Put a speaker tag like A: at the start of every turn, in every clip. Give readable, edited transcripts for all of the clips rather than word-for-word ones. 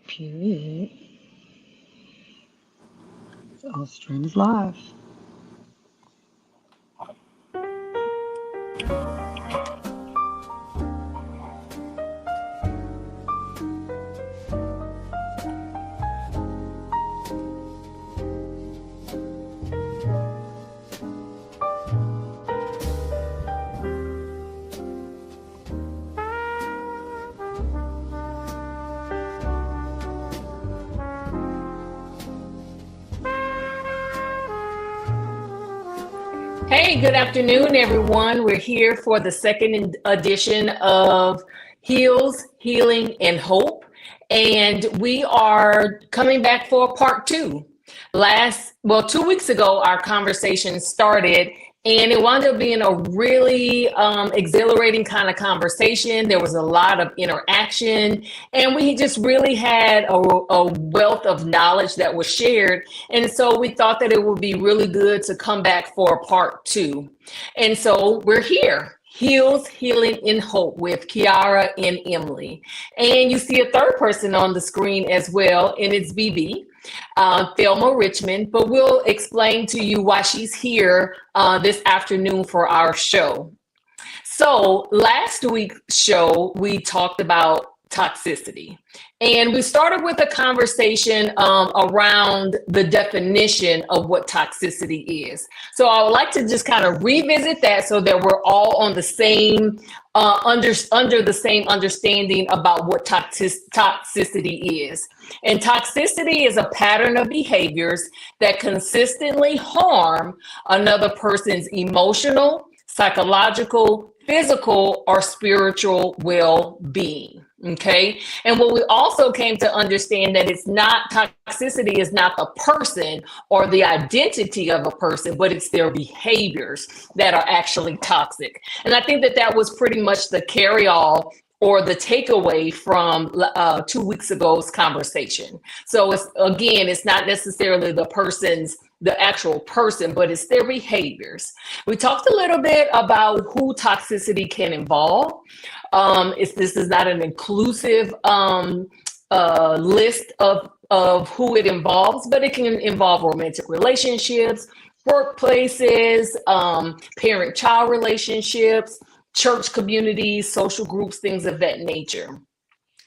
A: Period. Our stream is live.
B: Hey, good afternoon, everyone. We're here for the second edition of Heals, Healing, and Hope. And we are coming back for part two. 2 weeks ago, our conversation started, and it wound up being a really exhilarating kind of conversation. There was a lot of interaction, and we just really had a wealth of knowledge that was shared. And so we thought that it would be really good to come back for part two. And so we're here. Heals, Healing, and Hope with Kiara and Emily. And you see a third person on the screen as well, and it's BB, Thelma Richmond, but we'll explain to you why she's here this afternoon for our show. So last week's show, we talked about toxicity. And we started with a conversation around the definition of what toxicity is. So I would like to just kind of revisit that so that we're all on the same, under the same understanding about what toxicity is. And toxicity is a pattern of behaviors that consistently harm another person's emotional, psychological, physical, or spiritual well-being. Okay. And what we also came to understand that it's not toxicity is not the person or the identity of a person, but it's their behaviors that are actually toxic. And I think that that was pretty much the carry-all or the takeaway from 2 weeks ago's conversation. So it's not necessarily the actual person, but it's their behaviors. We talked a little bit about who toxicity can involve. This is not an inclusive list of who it involves, but it can involve romantic relationships, workplaces, parent-child relationships, church communities, social groups, things of that nature.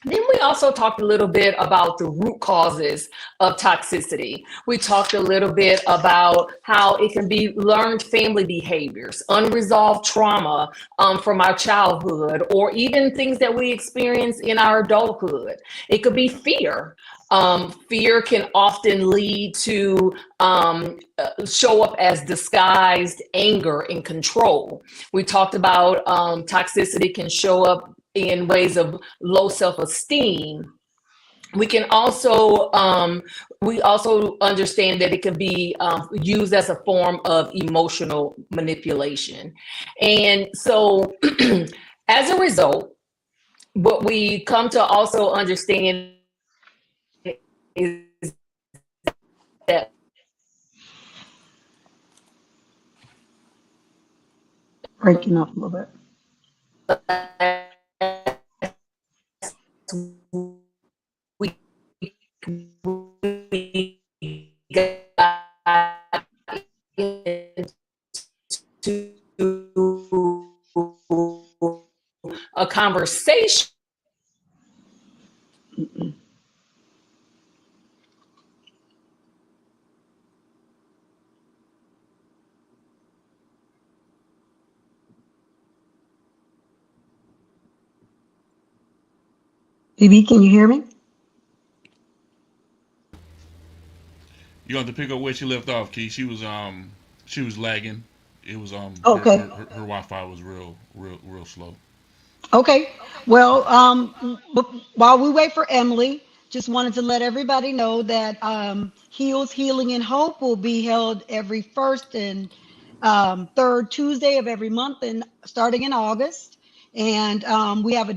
B: Then we also talked a little bit about the root causes of toxicity. We talked a little bit about how it can be learned family behaviors, unresolved trauma from our childhood, or even things that we experience in our adulthood. It could be fear. Fear can often lead to show up as disguised anger and control. We talked about toxicity can show up in ways of low self-esteem. We also understand that it can be used as a form of emotional manipulation. And so as a result, what we come to also understand is that
A: Breaking up a little bit.
B: we got into a conversation.
A: BB, can you hear me?
C: You have to pick up where she left off, Key. She was lagging. It was
A: Okay.
C: her Wi-Fi was real slow.
A: Okay. Well, while we wait for Emily, just wanted to let everybody know that Heals, Healing, and Hope will be held every first and third Tuesday of every month, and starting in August. And we have a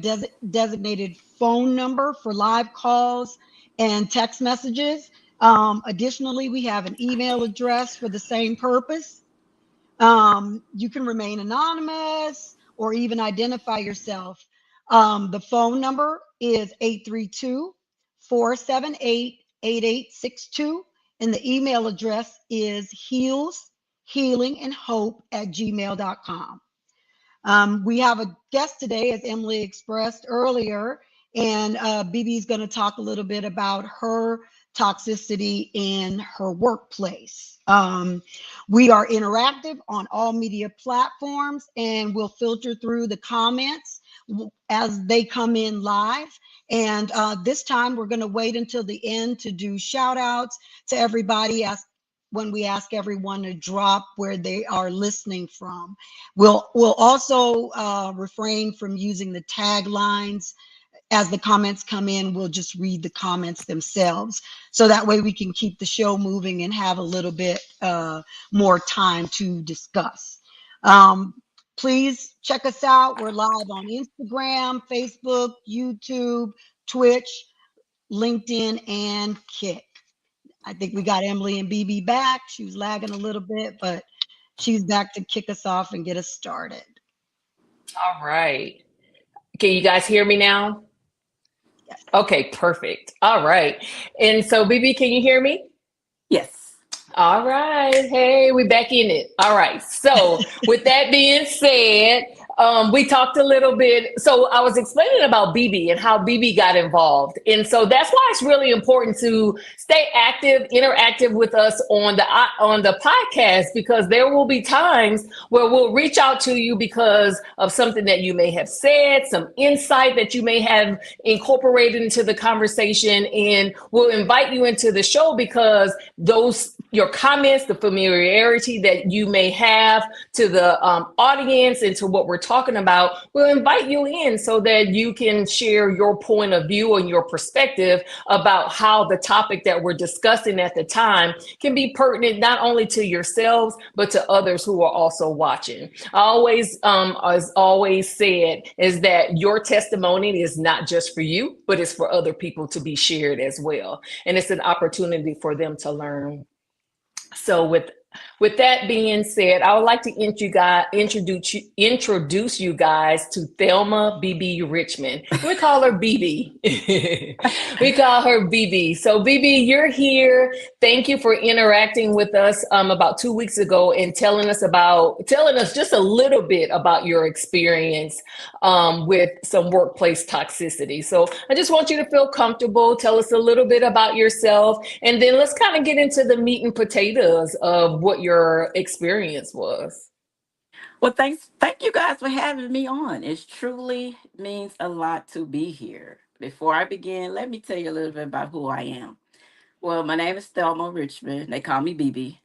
A: designated phone number for live calls and text messages. Additionally, we have an email address for the same purpose. You can remain anonymous or even identify yourself. The phone number is 832 478-8862. And the email address is healshealingandhope@gmail.com. We have a guest today, as Emily expressed earlier, and BB is going to talk a little bit about her toxicity in her workplace. We are interactive on all media platforms, and we'll filter through the comments as they come in live. And this time we're going to wait until the end to do shout outs to everybody when we ask everyone to drop where they are listening from. We'll also refrain from using the taglines. As the comments come in, we'll just read the comments themselves. So that way we can keep the show moving and have a little bit more time to discuss. Please check us out. We're live on Instagram, Facebook, YouTube, Twitch, LinkedIn, and Kick. I think we got Emily and BB back. She was lagging a little bit, but she's back to kick us off and get us started.
B: All right. Can you guys hear me now?
A: Yes.
B: Okay, perfect. All right. And so, BB, can you hear me?
D: Yes.
B: All right. Hey, we back in it. All right. So with that being said, we talked a little bit. So I was explaining about BB and how BB got involved. And so that's why it's really important to stay active, interactive with us on the podcast, because there will be times where we'll reach out to you because of something that you may have said, some insight that you may have incorporated into the conversation. And we'll invite you into the show because your comments, the familiarity that you may have to the audience and to what we're talking about, we'll invite you in so that you can share your point of view and your perspective about how the topic that we're discussing at the time can be pertinent not only to yourselves, but to others who are also watching. I always, as always said, is that your testimony is not just for you, but it's for other people to be shared as well. And it's an opportunity for them to learn. So with that being said, I would like to introduce you guys to Thelma BB Richmond. We call her BB. We call her BB. So BB, you're here. Thank you for interacting with us about 2 weeks ago and telling us just a little bit about your experience with some workplace toxicity. So I just want you to feel comfortable. Tell us a little bit about yourself, and then let's kind of get into the meat and potatoes of what your experience was.
D: Well, thank you guys for having me on. It truly means a lot to be here. Before I begin, let me tell you a little bit about who I am. Well, my name is Thelma Richmond. They call me BB.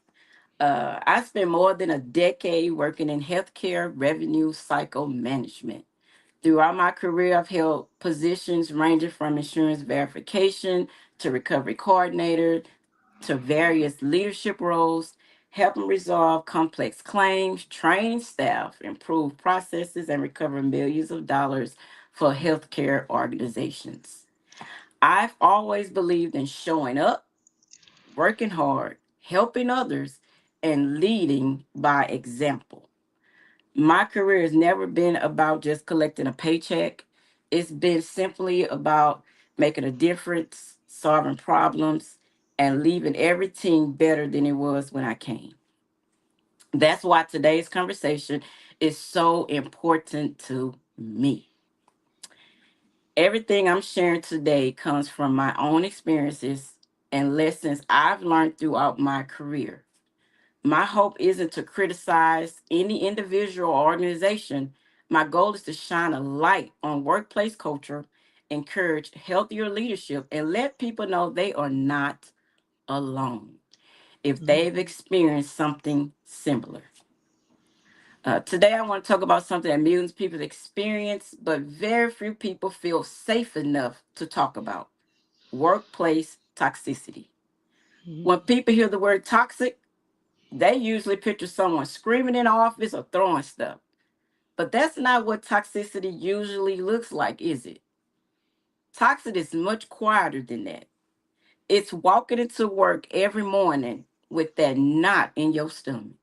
D: I spent more than a decade working in healthcare revenue cycle management. Throughout my career, I've held positions ranging from insurance verification to recovery coordinator to various leadership roles, helping resolve complex claims, train staff, improve processes, and recover millions of dollars for healthcare organizations. I've always believed in showing up, working hard, helping others, and leading by example. My career has never been about just collecting a paycheck. It's been simply about making a difference, solving problems, and leaving every team better than it was when I came. That's why today's conversation is so important to me. Everything I'm sharing today comes from my own experiences and lessons I've learned throughout my career. My hope isn't to criticize any individual or organization. My goal is to shine a light on workplace culture, encourage healthier leadership, and let people know they are not alone if they've experienced something similar. Today, I want to talk about something that millions of people experience, but very few people feel safe enough to talk about: workplace toxicity. When people hear the word toxic, they usually picture someone screaming in the office or throwing stuff. But that's not what toxicity usually looks like, is it? Toxic is much quieter than that. It's walking into work every morning with that knot in your stomach.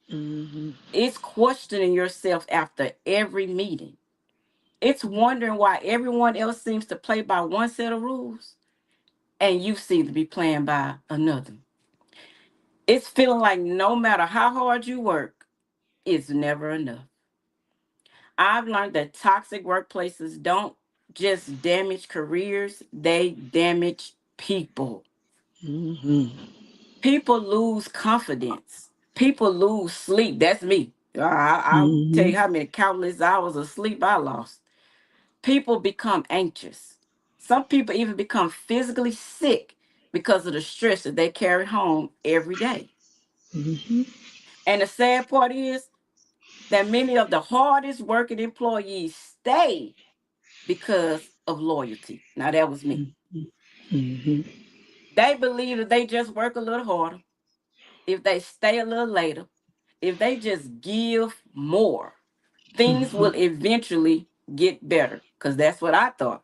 A: Mm-hmm.
D: It's questioning yourself after every meeting. It's wondering why everyone else seems to play by one set of rules and you seem to be playing by another. It's feeling like no matter how hard you work, it's never enough. I've learned that toxic workplaces don't just damage careers, they damage people.
A: Mm-hmm.
D: People lose confidence. People lose sleep. That's me. I'll tell
A: Mm-hmm.
D: you how many countless hours of sleep I lost. People become anxious. Some people even become physically sick because of the stress that they carry home every day.
A: Mm-hmm.
D: And the sad part is that many of the hardest working employees stay because of loyalty. Now, that was me.
A: Mm-hmm.
D: They believe that they just work a little harder, if they stay a little later, if they just give more, things will eventually get better. Because that's what I thought.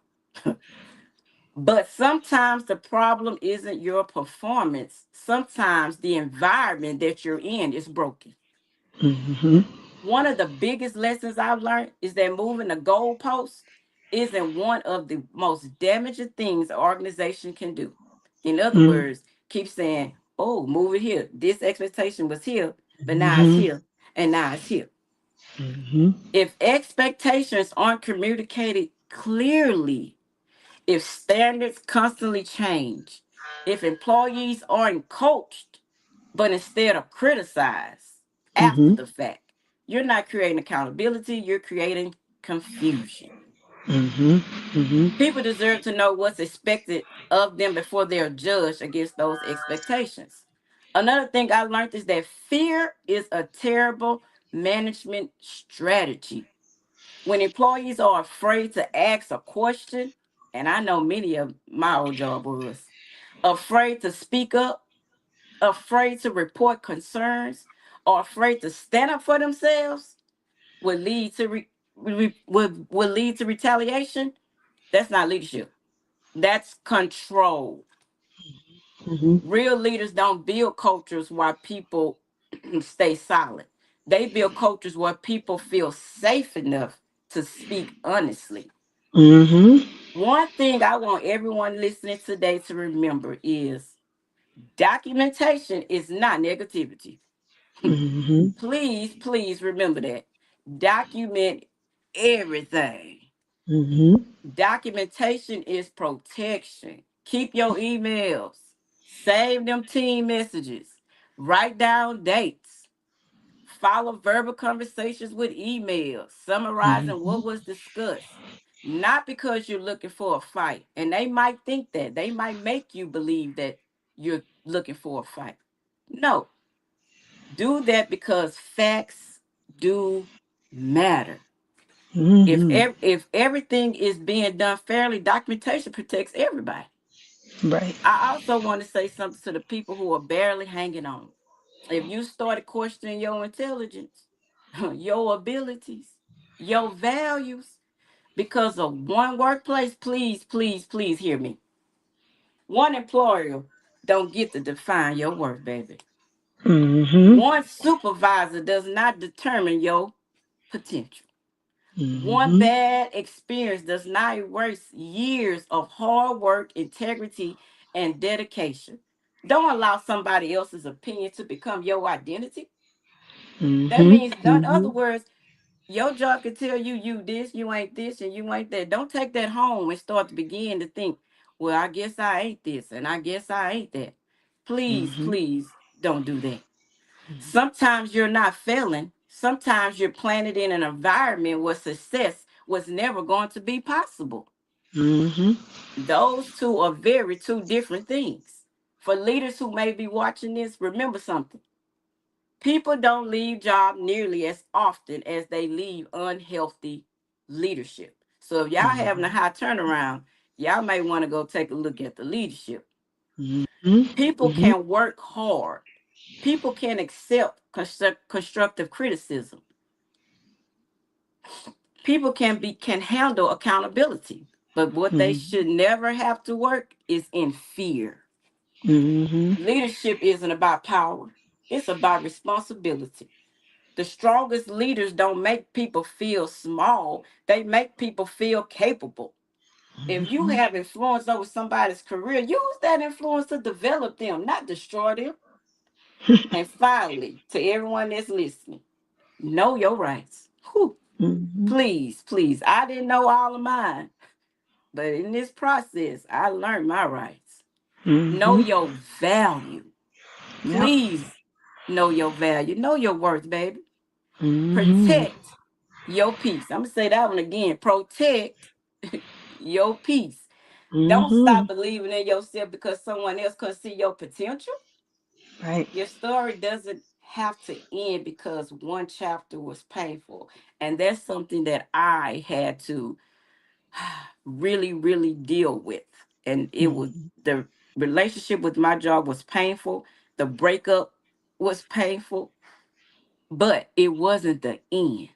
D: But sometimes the problem isn't your performance. Sometimes the environment that you're in is broken.
A: Mm-hmm.
D: One of the biggest lessons I've learned is that moving the goalpost isn't one of the most damaging things an organization can do. In other words, keep saying, oh, move it here. This expectation was here, but now it's
A: Mm-hmm.
D: here, and now it's here.
A: Mm-hmm.
D: If expectations aren't communicated clearly, if standards constantly change, if employees aren't coached, but instead of criticized after
A: Mm-hmm.
D: the fact, you're not creating accountability, you're creating confusion.
A: Mm-hmm. Mm-hmm.
D: People deserve to know what's expected of them before they're judged against those expectations. Another thing I learned is that fear is a terrible management strategy. When employees are afraid to ask a question, and I know many of my old job was afraid to speak up, afraid to report concerns, or afraid to stand up for themselves, would lead to would lead to retaliation. That's not leadership. That's control.
A: Mm-hmm.
D: Real leaders don't build cultures where people stay silent. They build cultures where people feel safe enough to speak honestly.
A: Mm-hmm.
D: One thing I want everyone listening today to remember is documentation is not negativity.
A: Mm-hmm.
D: Please, please remember that. Document everything.
A: Mm-hmm.
D: Documentation is protection. Keep your emails, save them team messages, write down dates, follow verbal conversations with emails, summarizing what was discussed. Not because you're looking for a fight. And they might think that. They might make you believe that you're looking for a fight. No, do that because facts do matter.
A: Mm-hmm.
D: If everything is being done fairly, documentation protects everybody.
A: Right.
D: I also want to say something to the people who are barely hanging on. If you started questioning your intelligence, your abilities, your values because of one workplace, please, please, please hear me. One employer don't get to define your worth, baby.
A: Mm-hmm.
D: One supervisor does not determine your potential. One
A: Mm-hmm.
D: bad experience does not erase years of hard work, integrity, and dedication. Don't allow somebody else's opinion to become your identity. That
A: Mm-hmm.
D: means, in other
A: Mm-hmm.
D: words, your job can tell you this, you ain't this, and you ain't that. Don't take that home and start to begin to think, well, I guess I ain't this, and I guess I ain't that. Please,
A: Mm-hmm.
D: please don't do that. Sometimes you're not failing. Sometimes you're planted in an environment where success was never going to be possible.
A: Mm-hmm.
D: Those two are very two different things. For leaders who may be watching this, remember something. People don't leave job nearly as often as they leave unhealthy leadership. So if y'all having a high turnaround, y'all may want to go take a look at the leadership.
A: Mm-hmm.
D: People
A: Mm-hmm.
D: can work hard. People can accept constructive criticism. People can handle accountability, but what they
A: Mm-hmm.
D: should never have to work is in fear.
A: Mm-hmm.
D: Leadership isn't about power, it's about responsibility. The strongest leaders don't make people feel small, they make people feel capable. If you
A: Mhm.
D: have influence over somebody's career, use that influence to develop them, not destroy them. And finally, to everyone that's listening, know your rights. Whew.
A: Mhm.
D: Please, please. I didn't know all of mine, but in this process, I learned my rights. Know
A: Mhm.
D: your value.
A: Yep.
D: Please know your value. Know your worth, baby.
A: Mhm.
D: Protect your peace. I'm going to say that one again. Protect your peace. Don't stop
A: Mhm.
D: believing in yourself because someone else can see your potential.
A: Right.
D: Your story doesn't have to end because one chapter was painful. And that's something that I had to really, really deal with. And it was
A: Mhm.
D: the relationship with my job was painful. The breakup was painful, but it wasn't the end.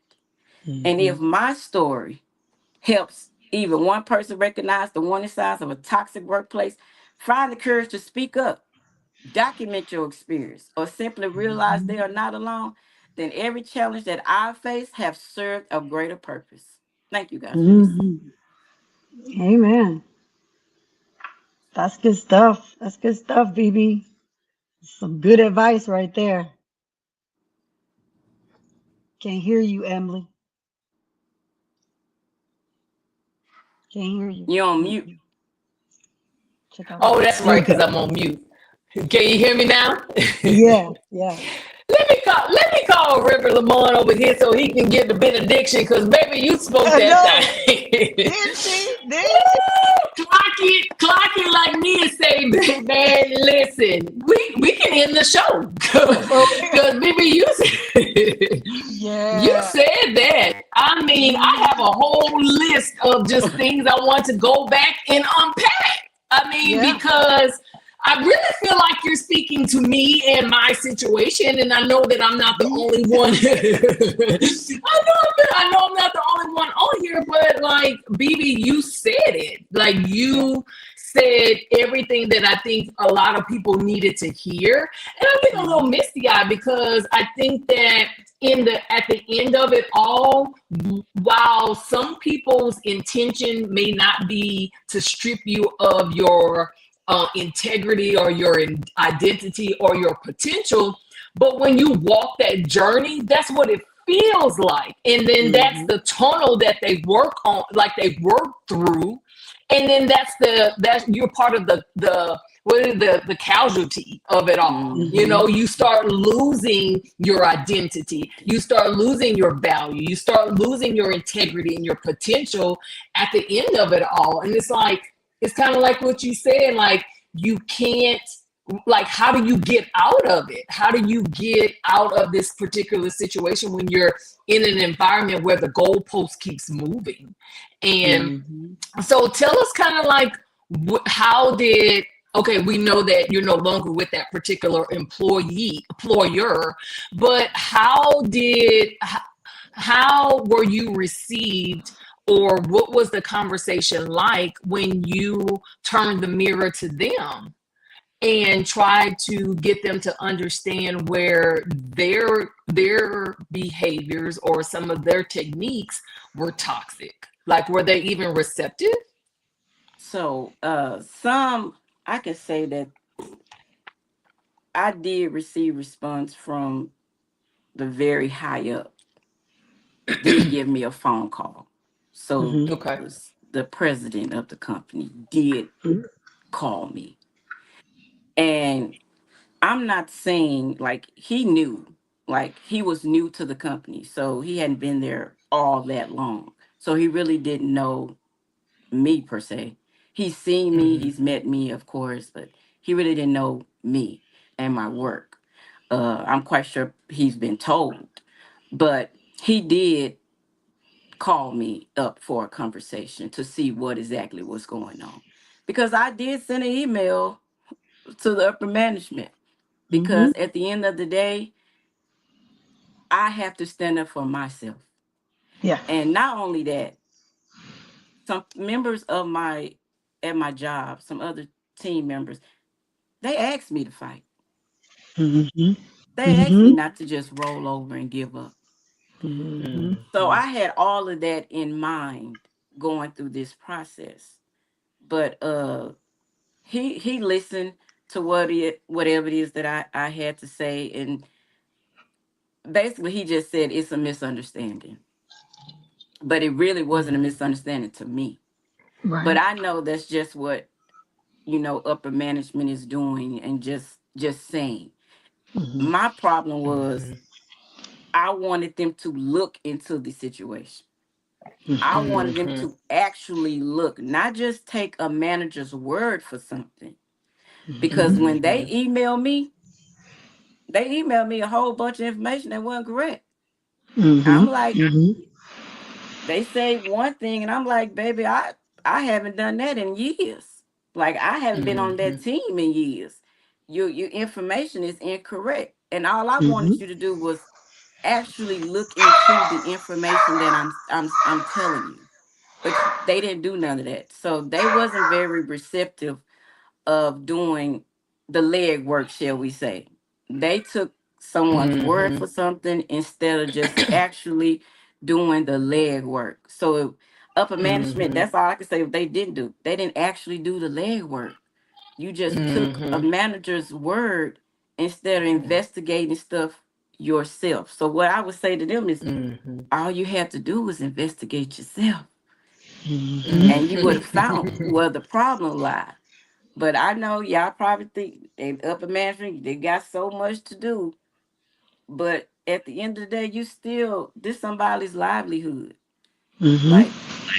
D: And if
A: Mhm.
D: my story helps even one person recognize the warning signs of a toxic workplace, find the courage to speak up, document your experience, or simply realize they
A: Mhm.
D: are not alone, then every challenge that I face have served a greater purpose. Thank you guys for listening.
A: Mhm. Amen. That's good stuff. That's good stuff, BB. Some good advice right there. Can't hear you, Emily. Can't hear you.
D: You're on mute.
A: Mm-mm. Check out.
B: Oh, that's
A: There you
B: right,
A: go.
B: because I'm on mute. Can you hear me now?
A: Yeah. Yeah.
B: Let me call Reverend Lamont over here so he can get the benediction, because baby, you spoke
A: I
B: that
A: know.
B: thing.
A: Didn't she? Didn't she?
B: Woo! Clock it like me and say, man, listen, we can end the show.
A: For real.
B: Because baby, you
A: Yeah.
B: said that. I mean, I have
A: Mhm.
B: a whole list of just things I want to go back and unpack. I mean,
A: Yeah.
B: because I really feel like you're speaking to me and my situation, and I know that I'm not the
A: Mhm.
B: only one. I know I'm not the only one on here, but like BB, you said it. Like
A: Yeah.
B: you said everything that I think a lot of people needed to hear, and I'm getting a little
A: Mhm.
B: misty eyed because I think that at the end of it all, while some people's intention may not be to strip you of your integrity or your identity or your potential, but when you walk that journey, that's what it feels like. And then that's
A: Mhm.
B: the tunnel that they work on, like they work through. And then that's you're part of the what is the casualty of it all. You
D: Hmm.
B: know,
A: Mhm.
B: you start losing your identity, you start losing your value, you start losing your integrity and your potential at the end of it all. And it's like, it's kind of like what you said, like you can't, like how do you get out of it? How do you get out of this particular situation when you're in an environment where the goalpost keeps moving? And
A: Mhm.
B: so tell us kind of like how did, okay, we know that you're no longer with that particular employer, but how were you received, or what was the conversation like when you turned the mirror to them and tried to get them to understand where their behaviors or some of their techniques were toxic? Like, were they even receptive?
D: So, some I can say that I did receive response from the very high up. Did give me a phone call. So
A: Mhm.
B: Okay.
D: the president of the company did
A: Mhm.
D: call me, and I'm not saying like he knew, like he was new to the company, so he hadn't been there all that long, so he really didn't know me per se. He's seen me,
B: Mhm.
D: he's met me, of course, but he really didn't know me and my work. I'm quite sure he's been told, but he did call me up for a conversation to see what exactly was going on. Because I did send an email to the upper management,
A: Mhm.
D: because at the end of the day, I have to stand up for myself.
A: Yeah.
D: And not only that, some members of my job, some other team members, they asked me to fight.
A: Mhm.
D: They asked me
A: Mhm.
D: not to just roll over and give up.
A: Mhm.
D: So
B: Mhm.
D: I had all of that in mind going through this process. but he listened to whatever it is that I had to say, and basically he just said it's a misunderstanding, but it really wasn't a misunderstanding to me. But
A: Right.
D: I know that's just what upper management is doing, and just saying.
A: Mm-hmm.
D: My problem was
B: Mhm.
D: I wanted them to look into the situation. I
A: Mm-hmm.
D: wanted them
B: Mhm.
D: to actually look, not just take a manager's word for something.
A: Mm-hmm.
D: Because when
B: Mhm.
D: they emailed me a whole bunch of information that wasn't correct.
A: Mm-hmm.
D: I'm like,
A: Mm-hmm.
D: they say one thing, and I'm like, baby, I haven't done that in years. Like, I haven't been on that
B: Mhm.
D: team in years. Your information is incorrect, and all I
A: Mm-hmm.
D: wanted you to do was actually look into the information that I'm telling you. But they didn't do none of that, so they wasn't very receptive of doing the leg work, shall we say. They took someone's word for
B: Mhm.
D: something instead of just actually doing the leg work. So upper management,
B: Mhm.
D: that's all I can say they didn't do. They didn't actually do the leg work. You just took a
B: Mhm.
D: manager's word instead of investigating stuff yourself. So what I would say to them is
B: Mhm.
D: all you have to do is investigate yourself,
A: Mm-hmm.
D: and you would have
B: Mhm.
D: found where the problem lies. But I know y'all probably think they upper management, they got so much to do. But at the end of the day, this somebody's livelihood.
A: Mm-hmm.
D: Like,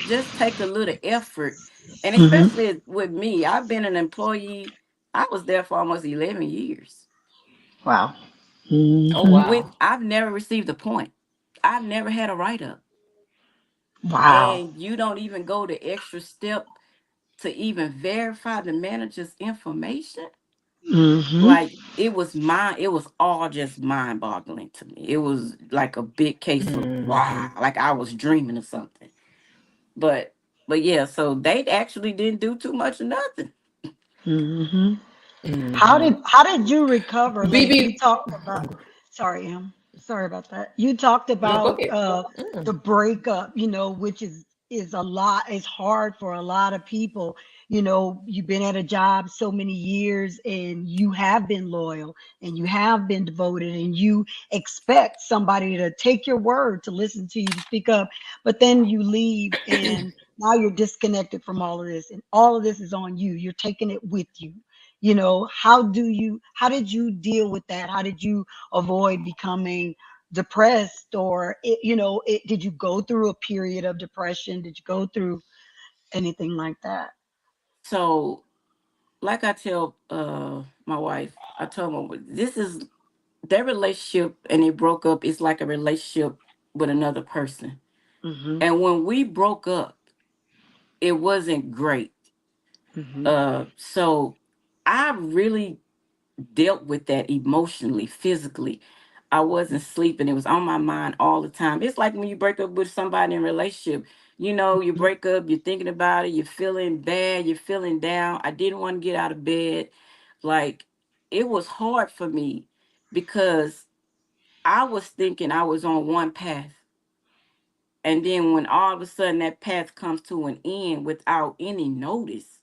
D: just take a little effort. And
A: Mm-hmm.
D: especially with me, I've been an employee. I was there for almost 11 years.
A: Wow.
B: Oh
A: Mm-hmm.
B: wow.
D: I've never received a point. I've never had a write up.
A: Wow.
D: And you don't even go the extra step to even verify the manager's information.
A: Mm-hmm.
D: Like, it was all just mind boggling to me. It was like a big case of wow,
B: Mhm.
D: like I was dreaming of something. But yeah, so they actually didn't do too much of nothing.
A: Mm-hmm.
B: Mhm.
A: How did you recover? Like you
B: BB.
A: talked about, sorry, sorry about that. You talked
B: No, go
A: about
B: ahead.
A: the
B: Mm.
A: breakup, which is a lot, it's hard for a lot of people. You've been at a job so many years and you have been loyal and you have been devoted and you expect somebody to take your word, to listen to you, to speak up, but then you leave and now you're disconnected from all of this, and all of this is on you. You're taking it with you. How did you deal with that? How did you avoid becoming depressed, or did you go through a period of depression? Did you go through anything like that?
D: So, like I tell my wife, I told her this is their relationship, and it broke up. It's like a relationship with another person.
A: Mm-hmm.
D: And when we broke up, it wasn't great.
A: Mm-hmm.
D: So I really dealt with that emotionally, physically. I wasn't sleeping. It was on my mind all the time. It's like when you break up with somebody in a relationship. You break up, you're thinking about it, you're feeling bad, you're feeling down. I didn't want to get out of bed. Like, it was hard for me because I was thinking I was on one path. And then when all of a sudden that path comes to an end without any notice,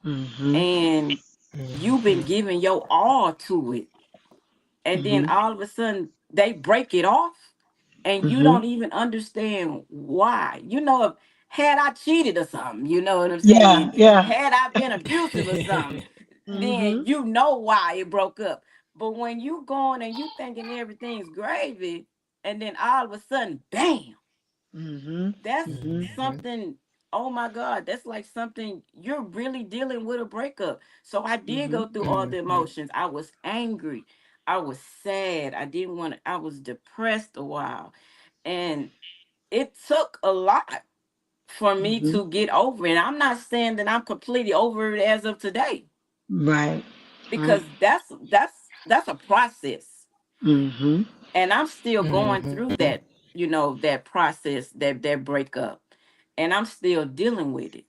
A: Mm-hmm.
D: and you've been
B: Mhm.
D: giving your all to it, and then
A: Mm-hmm.
D: all of a sudden they break it off, and you
A: Mm-hmm.
D: don't even understand why. If had I cheated or something, you know what I'm
A: Yeah,
D: saying?
A: yeah.
D: Had I been abusive or something, then
A: Mm-hmm.
D: you know why it broke up. But when you going and you thinking everything's gravy, and then all of a sudden, bam,
A: Mm-hmm.
D: that's
A: Mm-hmm.
B: Mhm.
D: something. Oh my God, that's like something you're really dealing with, a breakup. So I did
A: Mm-hmm.
D: go through all the
B: Mhm.
D: emotions. I was angry, I was sad, I didn't want to, I was depressed a while. And it took a lot for me
A: Mm-hmm.
D: to get over it. And I'm not saying that I'm completely over it as of today,
A: Right. Right.
D: because that's a process.
A: Mm-hmm.
D: And I'm still going through
B: Mhm.
D: that process, that breakup, and I'm still dealing with it.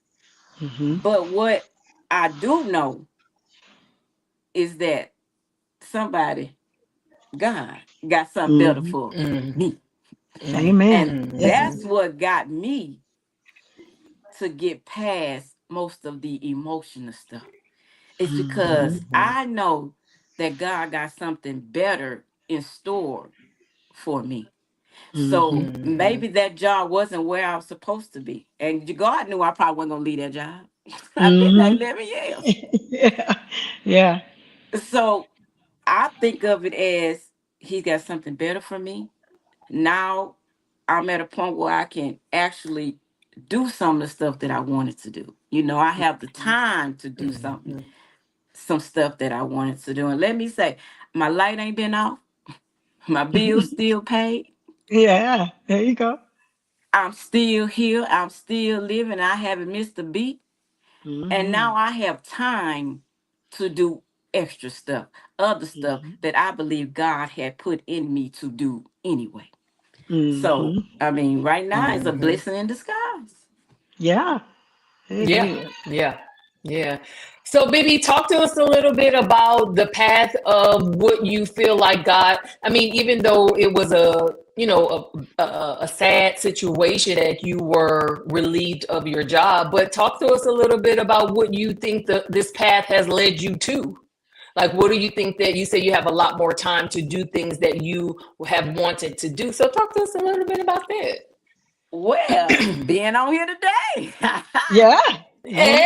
A: Mm-hmm.
D: But what I do know is that somebody, God, got something better
A: Mm-hmm.
D: for
B: Mhm.
D: me.
A: Amen.
D: And
A: Yes.
B: Mhm.
D: that's what got me to get past most of the emotional stuff. It's because I know that God got something better in store for me. So maybe that job wasn't where I was supposed to be. And God knew I probably wasn't gonna leave that job. I've been there
A: Mm-hmm.
D: 11 years.
A: Yeah. Yeah.
D: So I think of it as He's got something better for me. Now I'm at a point where I can actually do some of the stuff that I wanted to do. I have the time to do some stuff that I wanted to do. And let me say, my light ain't been off, my bills still paid.
A: Yeah. There you go.
D: I'm still here. I'm still living. I haven't missed a beat. And
A: Mm-hmm.
D: now I have time to do extra stuff, other stuff that I believe God had put in me to do anyway. So,
A: Mm-hmm.
D: I mean, right now it's a blessing in disguise.
A: Yeah. It
B: Yeah,
A: is.
B: yeah, yeah. So, baby, talk to us a little bit about the path of what you feel like God. I mean, even though it was a sad situation that you were relieved of your job, but talk to us a little bit about what you think this path has led you to. Like, what do you think that you say you have a lot more time to do things that you have wanted to do? So, talk to us a little bit about that.
D: Well, being on here today.
A: Yeah.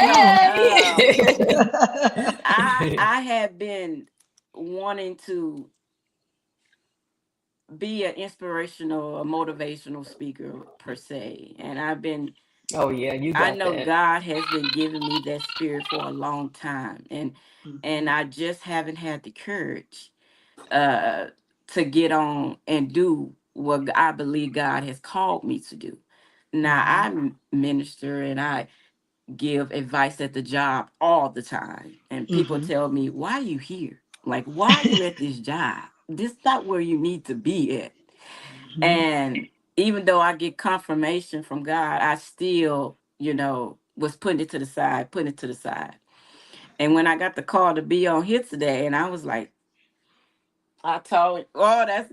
D: So
A: Mm-hmm.
B: Hey!
D: I have been wanting to be an inspirational, a motivational speaker per se. And
B: Oh yeah, you
D: I
B: got
D: know
B: that.
D: God has been giving me that spirit for a long time. And I just haven't had the courage uh to get on and do what I believe God has called me to do. Now I minister and I give advice at the job all the time. And people
A: Mm-hmm.
D: tell me, why are you here? Like, why are you at this job? This not where you need to be at. And even though I get confirmation from God, I still, was putting it to the side, putting it to the side. And when I got the call to be on here today, and I was like, I told, oh, that's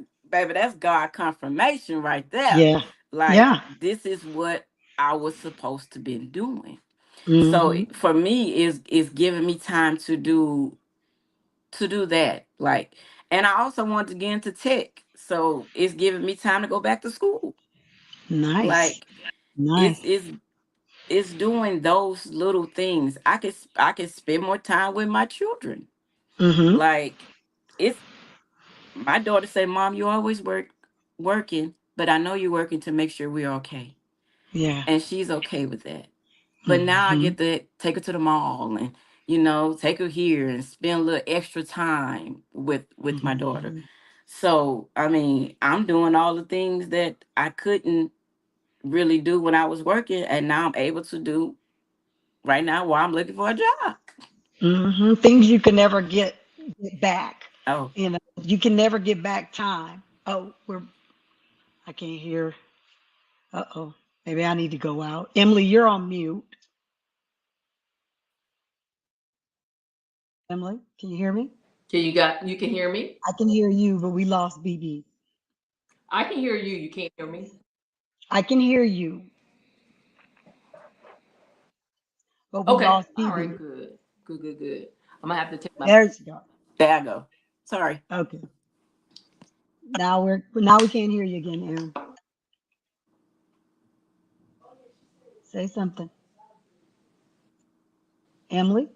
D: God confirmation right there.
A: Yeah.
D: Like,
A: Yeah.
D: this is what I was supposed to be doing. So
A: Mm-hmm.
D: for me, is giving me time to do that. Like, and I also want to get into tech. So it's giving me time to go back to school.
A: Nice.
D: Like, it's
A: Nice.
D: it's it's doing those little things. I can spend more time with my children.
A: Mm-hmm.
D: Like, it's my daughter say, "Mom, you always working, but I know you're working to make sure we're okay."
A: Yeah.
D: And she's okay with that. But now I
A: Mm-hmm.
D: get to take her to the mall and take her here and spend a little extra time with my daughter.
A: Mm-hmm.
D: So I mean, I'm doing all the things that I couldn't really do when I was working, and now I'm able to do right now while I'm looking for a job.
A: Mm-hmm. Things you can never get back.
D: Oh,
A: You can never get back time. Oh, I can't hear. Uh-oh. Maybe I need to go out. Emily, you're on mute. Emily, can you hear me?
B: You can hear me?
A: I can hear you, but we lost BB.
B: I can hear you. You can't hear me?
A: I can hear you, but we
B: Okay.
A: lost
B: All right,
A: BB.
B: good. Good, good, good. I'm gonna have to take my
A: There you go.
D: there I go. Sorry.
A: Okay. Now we can't hear you again, Aaron. Say something. Emily?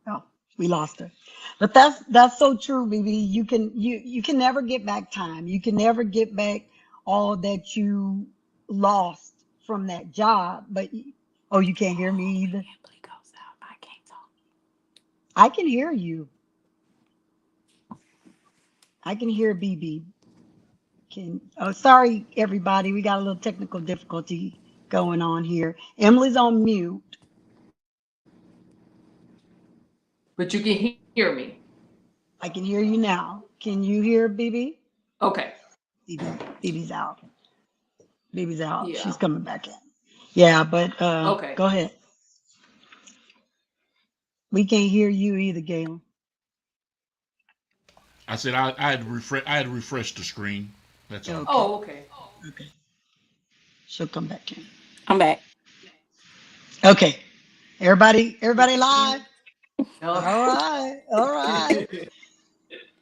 A: Oh, we lost her. But that's so true, BB. You can never get back time. You can never get back all that you lost from that job. Oh, you can't hear me either.
D: Emily goes out. I can't talk.
A: I can hear you. I can hear BB. Sorry, everybody. We got a little technical difficulty going on here. Emily's on mute.
B: but you can hear me.
A: I can hear you now. Can you hear BB?
B: Okay.
A: BB's out. BB's out.
B: Yeah.
A: She's coming back in. Yeah, but
B: Okay.
A: go ahead. We can't hear you either, Galen.
C: I said I had refreshed the screen. That's all.
A: Okay.
B: Oh, okay.
A: Okay. She'll come back in.
D: I'm back.
A: Okay. Everybody live?
D: Oh,
A: All right. All right.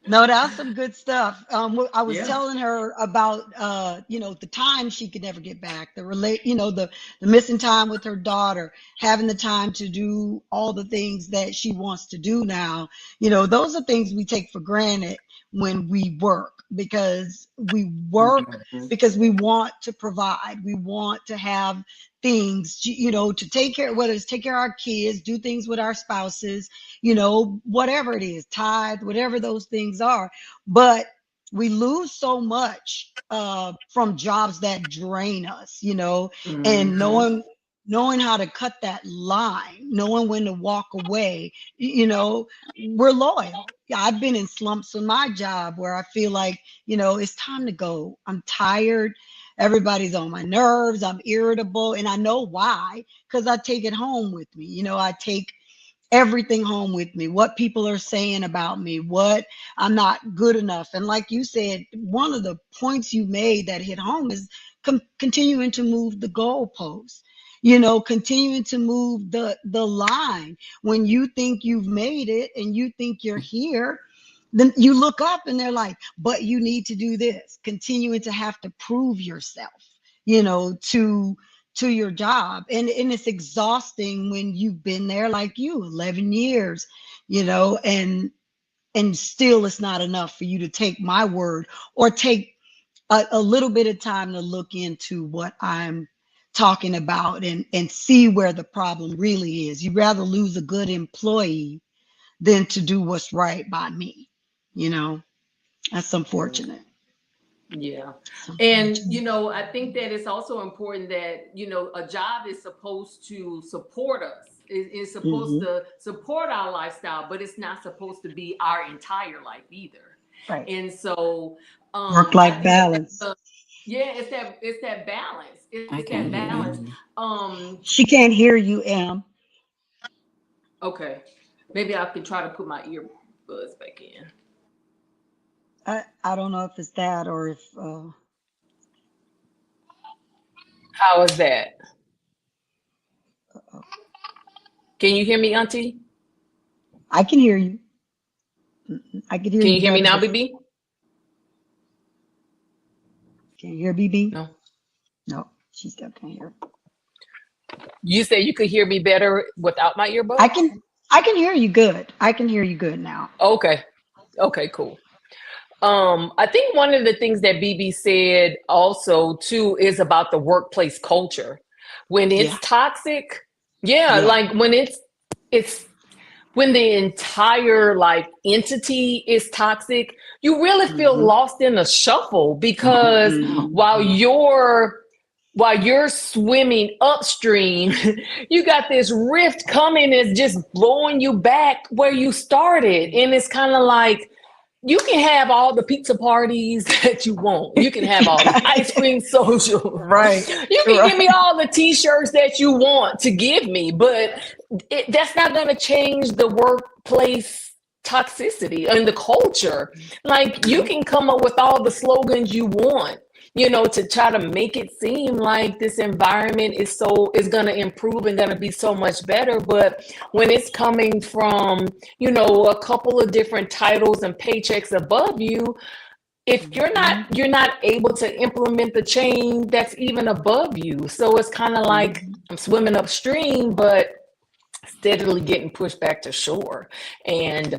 A: No, that's some good stuff. I was
D: yeah.
A: telling her about, the time she could never get back, the missing time with her daughter, having the time to do all the things that she wants to do now. Those are things we take for granted when we work, because we work
D: Mhm.
A: because we want to provide. We want to have things, to take care, whether it's take care of our kids, do things with our spouses, whatever it is, tithe, whatever those things are. But we lose so much from jobs that drain us, and
D: Mhm.
A: knowing how to cut that line, knowing when to walk away, we're loyal. Yeah, I've been in slumps in my job where I feel like, it's time to go. I'm tired. Everybody's on my nerves. I'm irritable. And I know why, because I take it home with me. I take everything home with me, what people are saying about me, what I'm not good enough. And like you said, one of the points you made that hit home is continuing to move the goalposts, continuing to move the line. When you think you've made it and you think you're here, then you look up and they're like, but you need to do this, continuing to have to prove yourself, to your job. And it's exhausting when you've been there like you 11 years, and still it's not enough for you to take my word or take a little bit of time to look into what I'm talking about and see where the problem really is. You'd rather lose a good employee than to do what's right by me. you know that's unfortunate.
B: Yeah.
A: It's
B: And,
A: unfortunate.
B: I think that it's also important that, a job is supposed to support us. It's supposed
A: Hmm.
B: to support our lifestyle, but it's not supposed to be our entire life either.
A: Right.
B: And so,
A: Work
B: I
A: life
B: think that
A: balance.
B: yeah, it's that balance.
D: I
B: It's
D: can't
B: that
D: hear
B: balance.
D: you.
A: She can't hear you, Em.
B: Okay. Maybe I can try to put my earbuds back in.
A: I don't know if it's that or if
B: How is that?
A: uh,
B: Can you hear me, Auntie?
A: I can hear you. I can hear
B: Can
A: you
B: you hear me
A: better,
B: now,
A: but
B: BB?
A: can you hear BB?
B: No.
A: No, she still can't hear.
B: You said you could hear me better without my
A: I
B: earbuds?
A: can I can hear you good. I can hear you good now.
B: Okay. Okay, cool. I think one of the things that BB said also too is about the workplace culture. When
A: Yeah,
B: it's toxic, yeah,
A: yeah.
B: like when it's when the entire like entity is toxic, you really feel
A: Hmm.
B: lost in a shuffle because
D: Mhm.
B: while you're while you're swimming upstream, you got this rift coming that's just blowing you back where you started. And it's kind of like you can have all the pizza parties that you want. You can have all the ice cream socials.
A: Right,
B: You can give me
A: right.
B: all the t-shirts that you want to give me, but that's not going to change the workplace toxicity and the culture. Like you
D: Yeah.
B: can come up with all the slogans you want, to try to make it seem like this environment is going to improve and going to be so much better. But when it's coming from, a couple of different titles and paychecks above you, if
A: Hmm.
B: you're not able to implement the change that's even above you. So it's kind of like
A: Hmm.
B: I'm swimming upstream, but steadily getting pushed back to shore. And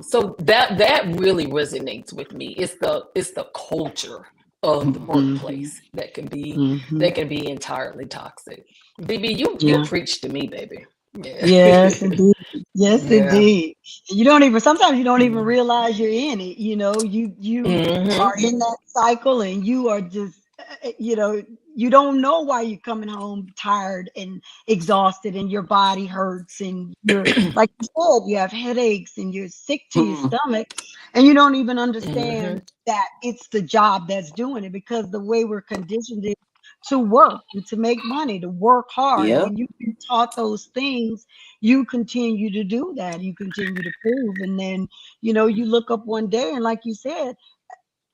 B: so that really resonates with me. It's the culture of the
A: Hmm.
B: workplace
A: Hmm.
B: that can be entirely toxic. BB, you
A: Yeah.
B: preach to me, baby.
A: Yes,
B: Yeah.
A: indeed. Yes,
B: Yeah.
A: indeed. Sometimes you don't even realize you're in it. You are
B: Hmm.
A: in that cycle and you are just, you don't know why you're coming home tired and exhausted and your body hurts and you're, like you said, you have headaches and you're sick to your
D: Mm.
A: stomach and you don't even
B: Hmm.
A: understand that it's the job that's doing it, because the way we're conditioned to work, to make money, to work hard.
D: Yep.
A: When you've been taught those things, you continue to do that. You continue to prove. And then, you look up one day and like you said,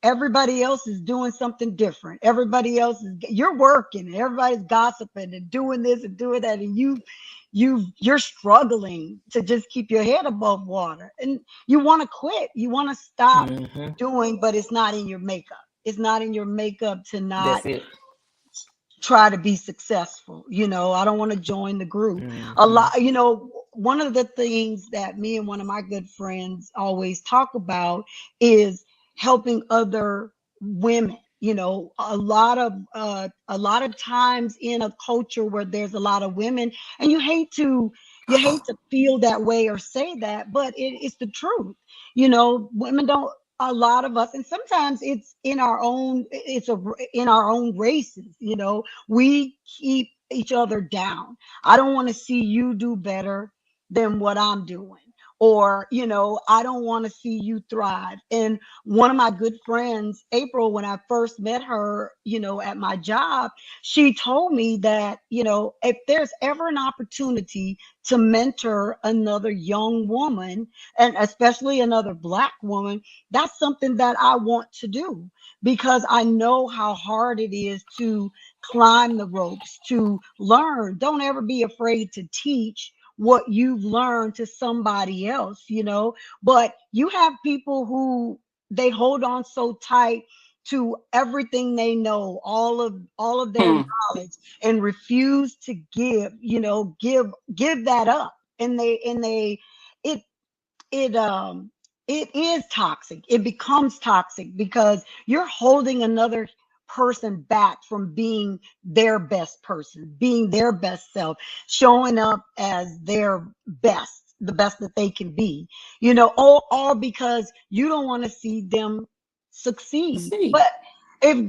A: everybody else is doing something different. Everybody else is, you're working, and everybody's gossiping and doing this and doing that, and you're struggling to just keep your head above water, and you want to quit, you want to stop
B: Mm-hmm.
A: doing, but it's not in your makeup. It's not in your makeup to not
B: That's it.
A: try to be successful. I don't want to join the group. A
B: Mm-hmm.
A: lot, one of the things that me and one of my good friends always talk about is helping other women. A lot of times in a culture where there's a lot of women, and you hate to feel that way or say that, but it's the truth. Women don't, a lot of us, and sometimes in our own races. We keep each other down. I don't want to see you do better than what I'm doing. Or, I don't want to see you thrive. And one of my good friends, April, when I first met her, at my job, she told me that, if there's ever an opportunity to mentor another young woman, and especially another Black woman, that's something that I want to do, because I know how hard it is to climb the ropes, to learn. Don't ever be afraid to teach what you've learned to somebody else. But you have people who, they hold on so tight to everything they know, all of their
D: Hmm.
A: knowledge, and refuse to give that up. And it it is toxic. It becomes toxic because you're holding another person back from being their best person, being their best self, showing up as their best, the best that they can be. All because you don't want to see them succeed.
D: See.
A: But if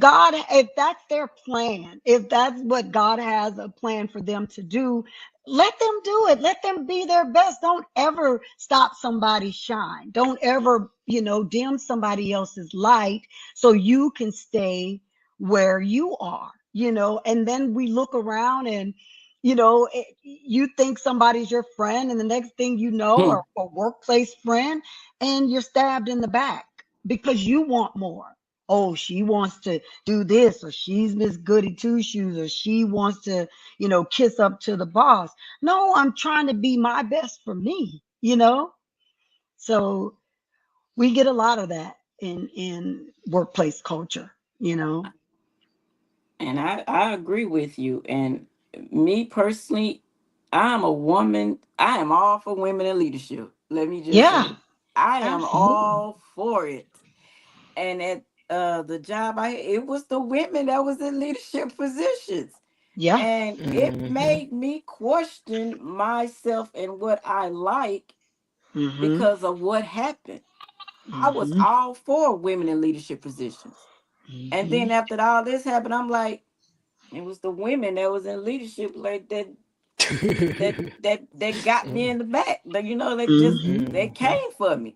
A: that's their plan, if that's what God has a plan for them to do, let them do it. Let them be their best. Don't ever stop somebody's shine. Don't ever, dim somebody else's light so you can stay where you are. And then we look around, and, you think somebody's your friend, and the next thing you know,
D: Hmm.
A: or a workplace friend, and you're stabbed in the back because you want more. Oh, she wants to do this, or she's Miss Goody Two Shoes, or she wants to, kiss up to the boss. No, I'm trying to be my best for me. So we get a lot of that in workplace culture.
D: And I agree with you. And me personally, I'm a woman. I am all for women in leadership. Let me just
A: Yeah,
D: say, I am
A: absolutely.
D: all for it. And at the job it was the women that was in leadership positions.
A: Yeah.
D: And it
B: Mm-hmm.
D: made me question myself and what I like
A: Mm-hmm.
D: because of what happened. I was
A: Mm-hmm.
D: all for women in leadership positions. And
A: Mm-hmm.
D: then after all this happened, I'm like, it was the women that was in leadership like that got me in the back. That just
A: Mm-hmm.
D: they
B: Mm-hmm.
D: came for me.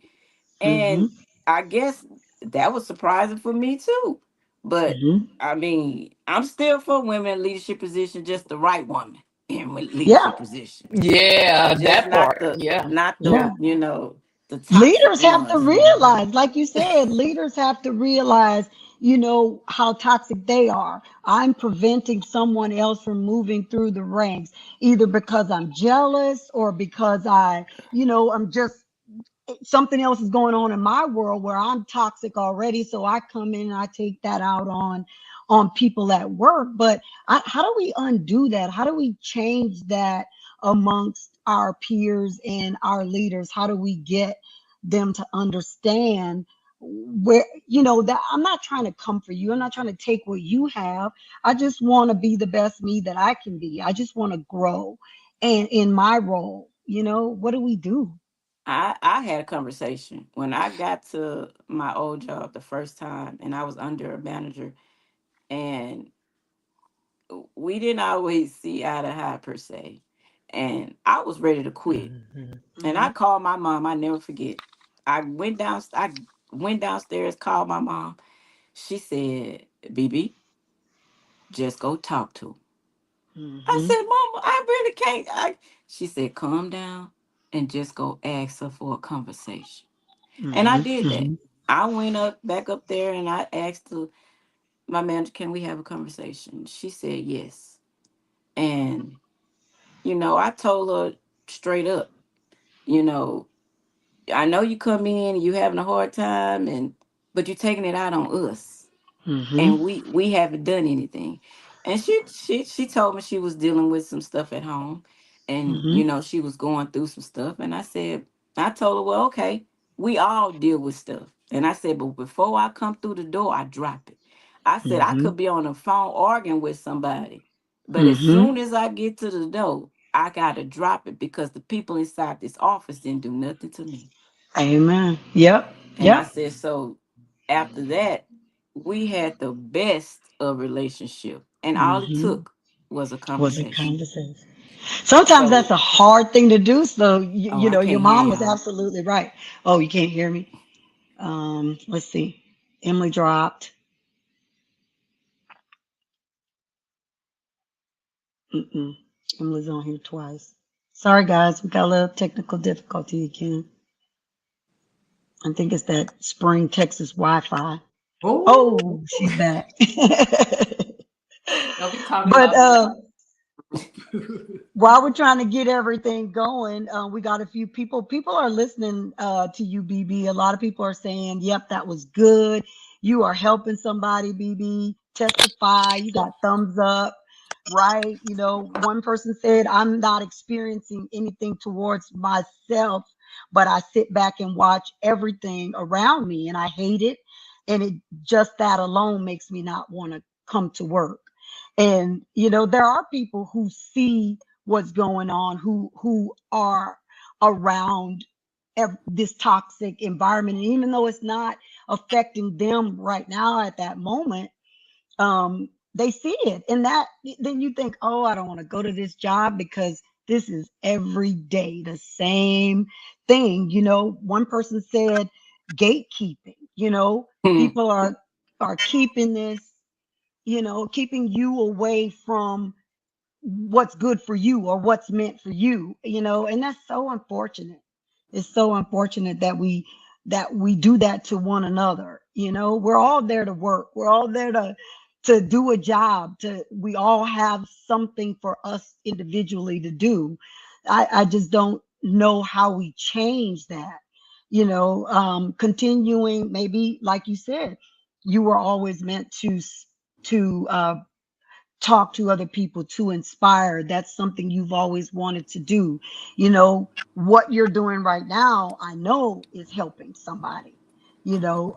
A: Mm-hmm.
D: And I guess that was surprising for me too. But
A: Mm-hmm.
D: I mean, I'm still for women in leadership position, just the right woman in
A: Yeah.
D: leadership position.
B: Yeah,
D: Just
B: that
D: not
B: part.
D: the
B: Yeah.
D: not
A: Yeah.
D: the, the toxic
A: Leaders have to
D: ones.
B: Mm-hmm.
A: realize, like you said, leaders have to realize, how toxic they are. I'm preventing someone else from moving through the ranks, either because I'm jealous, or because I'm just, something else is going on in my world where I'm toxic already. So I come in and I take that out on people at work. But how do we undo that? How do we change that amongst our peers and our leaders? How do we get them to understand where, that I'm not trying to come for you. I'm not trying to take what you have. I just want to be the best me that I can be. I just want to grow. And in my role, what do we do?
D: I had a conversation when I got to my old job the first time, and I was under a manager, and we didn't always see eye to eye per se, and I was ready to quit.
B: Mm-hmm.
D: And I called my mom. I never forget. I went downstairs, called my mom. She said, "BB, just go talk to him." I
A: Mm-hmm.
D: said, "Mama, I really can't." She said, "Calm down and just go ask her for a conversation." And I
A: Mhm,
D: did that.
A: mhm,
D: I went back up there and I asked my manager, can we have a conversation? She said yes. And, I told her straight up, you know, I know you come in and you having a hard time but you're taking it out on us.
A: Mm-hmm.
D: And we haven't done anything. And she told me she was dealing with some stuff at home, and
A: Mm-hmm.
D: she was going through some stuff. And I told her, well, okay, we all deal with stuff. And I said, but before I come through the door, I drop it. I said I
A: Mm-hmm.
D: could be on the phone arguing with somebody, but as
A: Mm-hmm.
D: soon as I get to the door, I gotta drop it because the people inside this office didn't do nothing to me.
A: Amen. Yep.
D: And I
A: Yep.
D: said, so after that, we had the best of relationship. And all it
A: Mm-hmm.
D: took was a
A: Was a
D: conversation.
A: conversation. Sometimes that's
D: So,
A: a hard thing to do. So,
D: oh, I
A: your
D: can't hear
A: mom was
D: y'all.
A: absolutely right. Oh, you can't hear me? Let's see. Emily dropped. Mm-mm. Emily's on here twice. Sorry, guys. We got a little technical difficulty again. I think it's that Spring, Texas Wi-Fi.
B: Oh,
A: Oh, she's back.
B: don't be talking
A: But
B: about me.
A: while we're trying to get everything going, we got a few people. People are listening to you, BB. A lot of people are saying, "Yep, that was good. You are helping somebody, BB. Testify. You got thumbs up, right?" One person said, "I'm not experiencing anything towards myself, but I sit back and watch everything around me, and I hate it. And it just that alone makes me not want to come to work." And there are people who see what's going on, who are around this toxic environment, and even though it's not affecting them right now at that moment, they see it, and that then you think, oh, I don't want to go to this job because this is every day the same thing. One person said gatekeeping.
D: Hmm.
A: People are keeping this, keeping you away from what's good for you or what's meant for you, and that's so unfortunate. It's so unfortunate that we do that to one another. We're all there to work. We're all there to do a job. We all have something for us individually to do. I just don't know how we change that. Continuing, maybe like you said, you were always meant to talk to other people, to inspire. That's something you've always wanted to do. What you're doing right now, I know is helping somebody,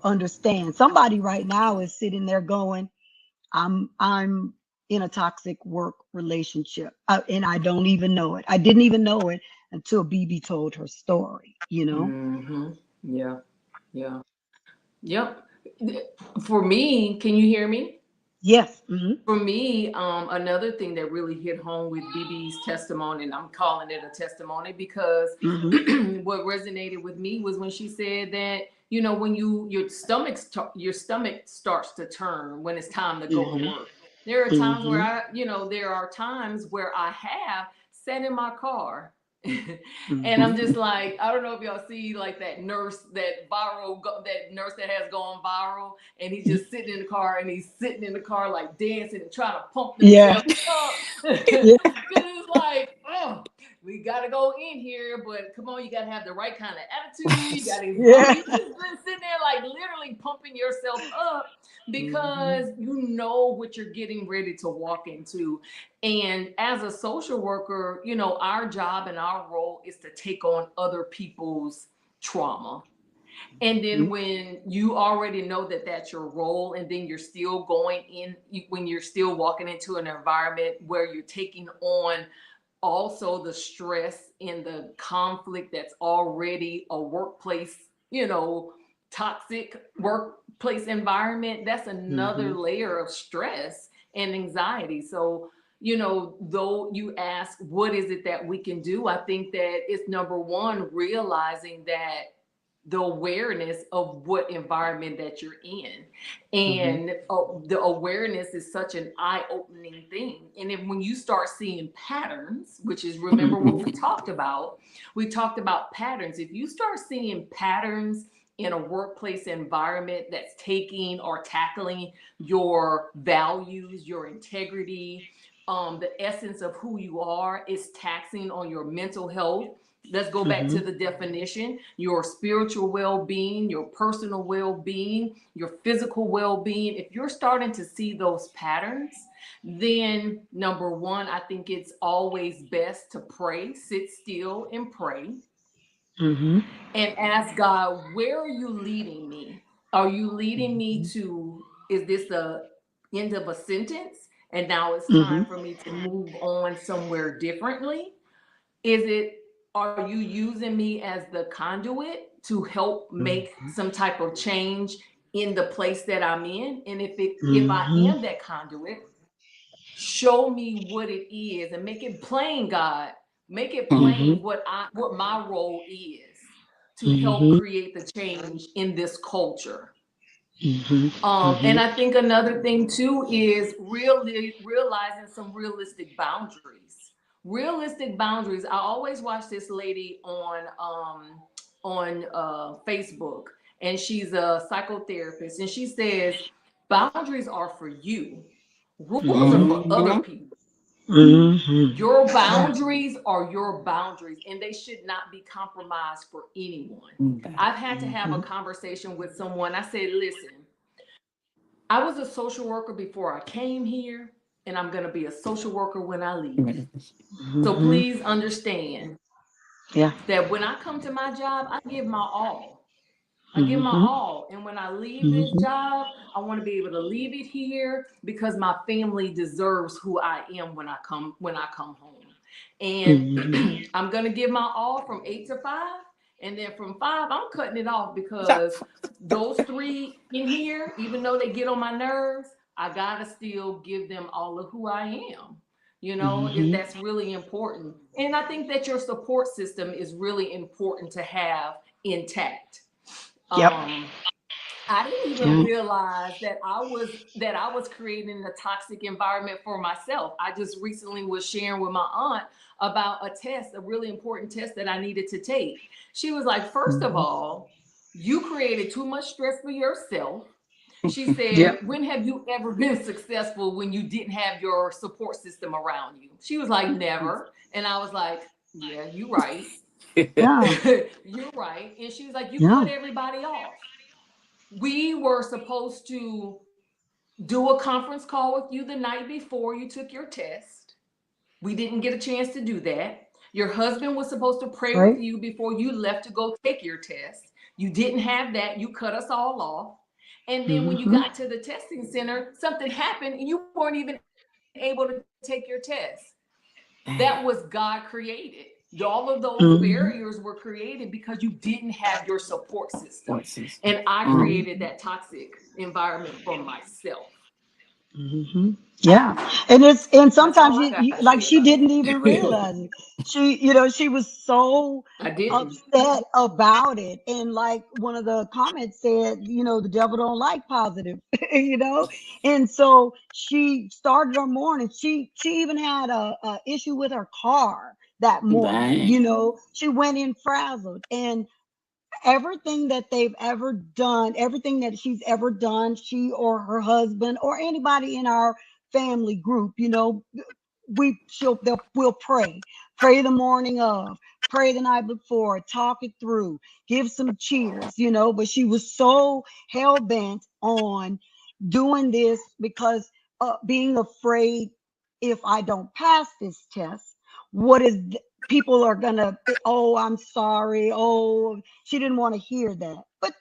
A: understand. Somebody right now is sitting there going, I'm in a toxic work relationship, and I don't even know it. I didn't even know it until BB told her story.
B: Hmm. Yeah, yeah, yep. For me, can you hear me?
A: Yes. Hmm.
B: For me, another thing that really hit home with BB's testimony, and I'm calling it a testimony because
A: Hmm.
B: what resonated with me was when she said that when your stomach starts to turn when it's time to go to
A: Hmm.
B: work. There are times where
A: Hmm.
B: I have sat in my car. And I'm just
A: Hmm.
B: like, I don't know if y'all see like that nurse, that nurse that has gone viral, and he's just sitting in the car, and he's sitting in the car like dancing and trying to pump
A: Yeah.
B: themselves up.
A: Yeah.
B: It's like, oh, we gotta go in here, but come on, you gotta have the right kind of attitude. You gotta,
A: Yeah.
B: you just been sitting there like literally pumping yourself up
A: Hmm.
B: because you know what you're getting ready to walk into. And as a social worker, our job and our role is to take on other people's trauma. And then when you already know that that's your role, and then you're still going in, when you're still walking into an environment where you're taking on also the stress and the conflict that's already a workplace, toxic workplace environment, that's another
A: Hmm.
B: layer of stress and anxiety. So, though you ask, what is it that we can do? I think that it's number one, realizing that the awareness of what environment that you're in,
A: Hmm.
B: and the awareness is such an eye-opening thing. And then when you start seeing patterns, which is, remember what we talked about patterns. If you start seeing patterns in a workplace environment that's taking or tackling your values, your integrity, the essence of who you are, is taxing on your mental health. Let's go back to the definition: your spiritual well-being, your personal well-being, your physical well-being. If you're starting to see those patterns, then number one, I think it's always best to pray, sit still and pray,
A: Mm-hmm.
B: and ask God, where are you leading me? Are you leading me to, is this the end of a sentence and now it's time for me to move on somewhere differently? Is it, are you using me as the conduit to help make some type of change in the place that I'm in? And if I am that conduit, show me what it is and make it plain, God. Make it plain what my role is to help create the change in this culture. And I think another thing too is really realizing some realistic boundaries. Realistic boundaries. I always watch this lady on Facebook, and she's a psychotherapist, and she says boundaries are for you. Rules are for other people. Your boundaries are your boundaries, and they should not be compromised for anyone. I've had to have a conversation with someone. I said, listen, I was a social worker before I came here, and I'm going to be a social worker when I leave. So please understand that when I come to my job, I give my all. I give my all. And when I leave this job, I want to be able to leave it here because my family deserves who I am when I come home. And I'm going to give my all from 8 to 5. And then from 5, I'm cutting it off because those 3 in here, even though they get on my nerves, I got to still give them all of who I am. You know, that's really important. And I think that your support system is really important to have intact. I didn't even realize that I was creating a toxic environment for myself. I just recently was sharing with my aunt about a test, a really important test that I needed to take. She was like, first of all, you created too much stress for yourself. She said, when have you ever been successful when you didn't have your support system around you? She was like, never. And I was like, yeah, you're right. You're right. And she was like, you cut everybody off. We were supposed to do a conference call with you the night before you took your test. We didn't get a chance to do that. Your husband was supposed to pray with you before you left to go take your test. You didn't have that. You cut us all off. And then when you got to the testing center, something happened and you weren't even able to take your test. That was God created. All of those barriers were created because you didn't have your support system. And I created that toxic environment for myself.
A: And sometimes you like she didn't even realize it. She was so upset about it. And like one of the comments said, the devil don't like positive, And so she started her morning. She even had a issue with her car that morning. She went in frazzled, and everything that they've ever done, everything that she's ever done, she or her husband or anybody in our family group, we'll pray the morning of, pray the night before, talk it through, give some cheers, but she was so hell-bent on doing this because being afraid, if I don't pass this test, what is people are gonna, oh, I'm sorry, oh, she didn't want to hear that, but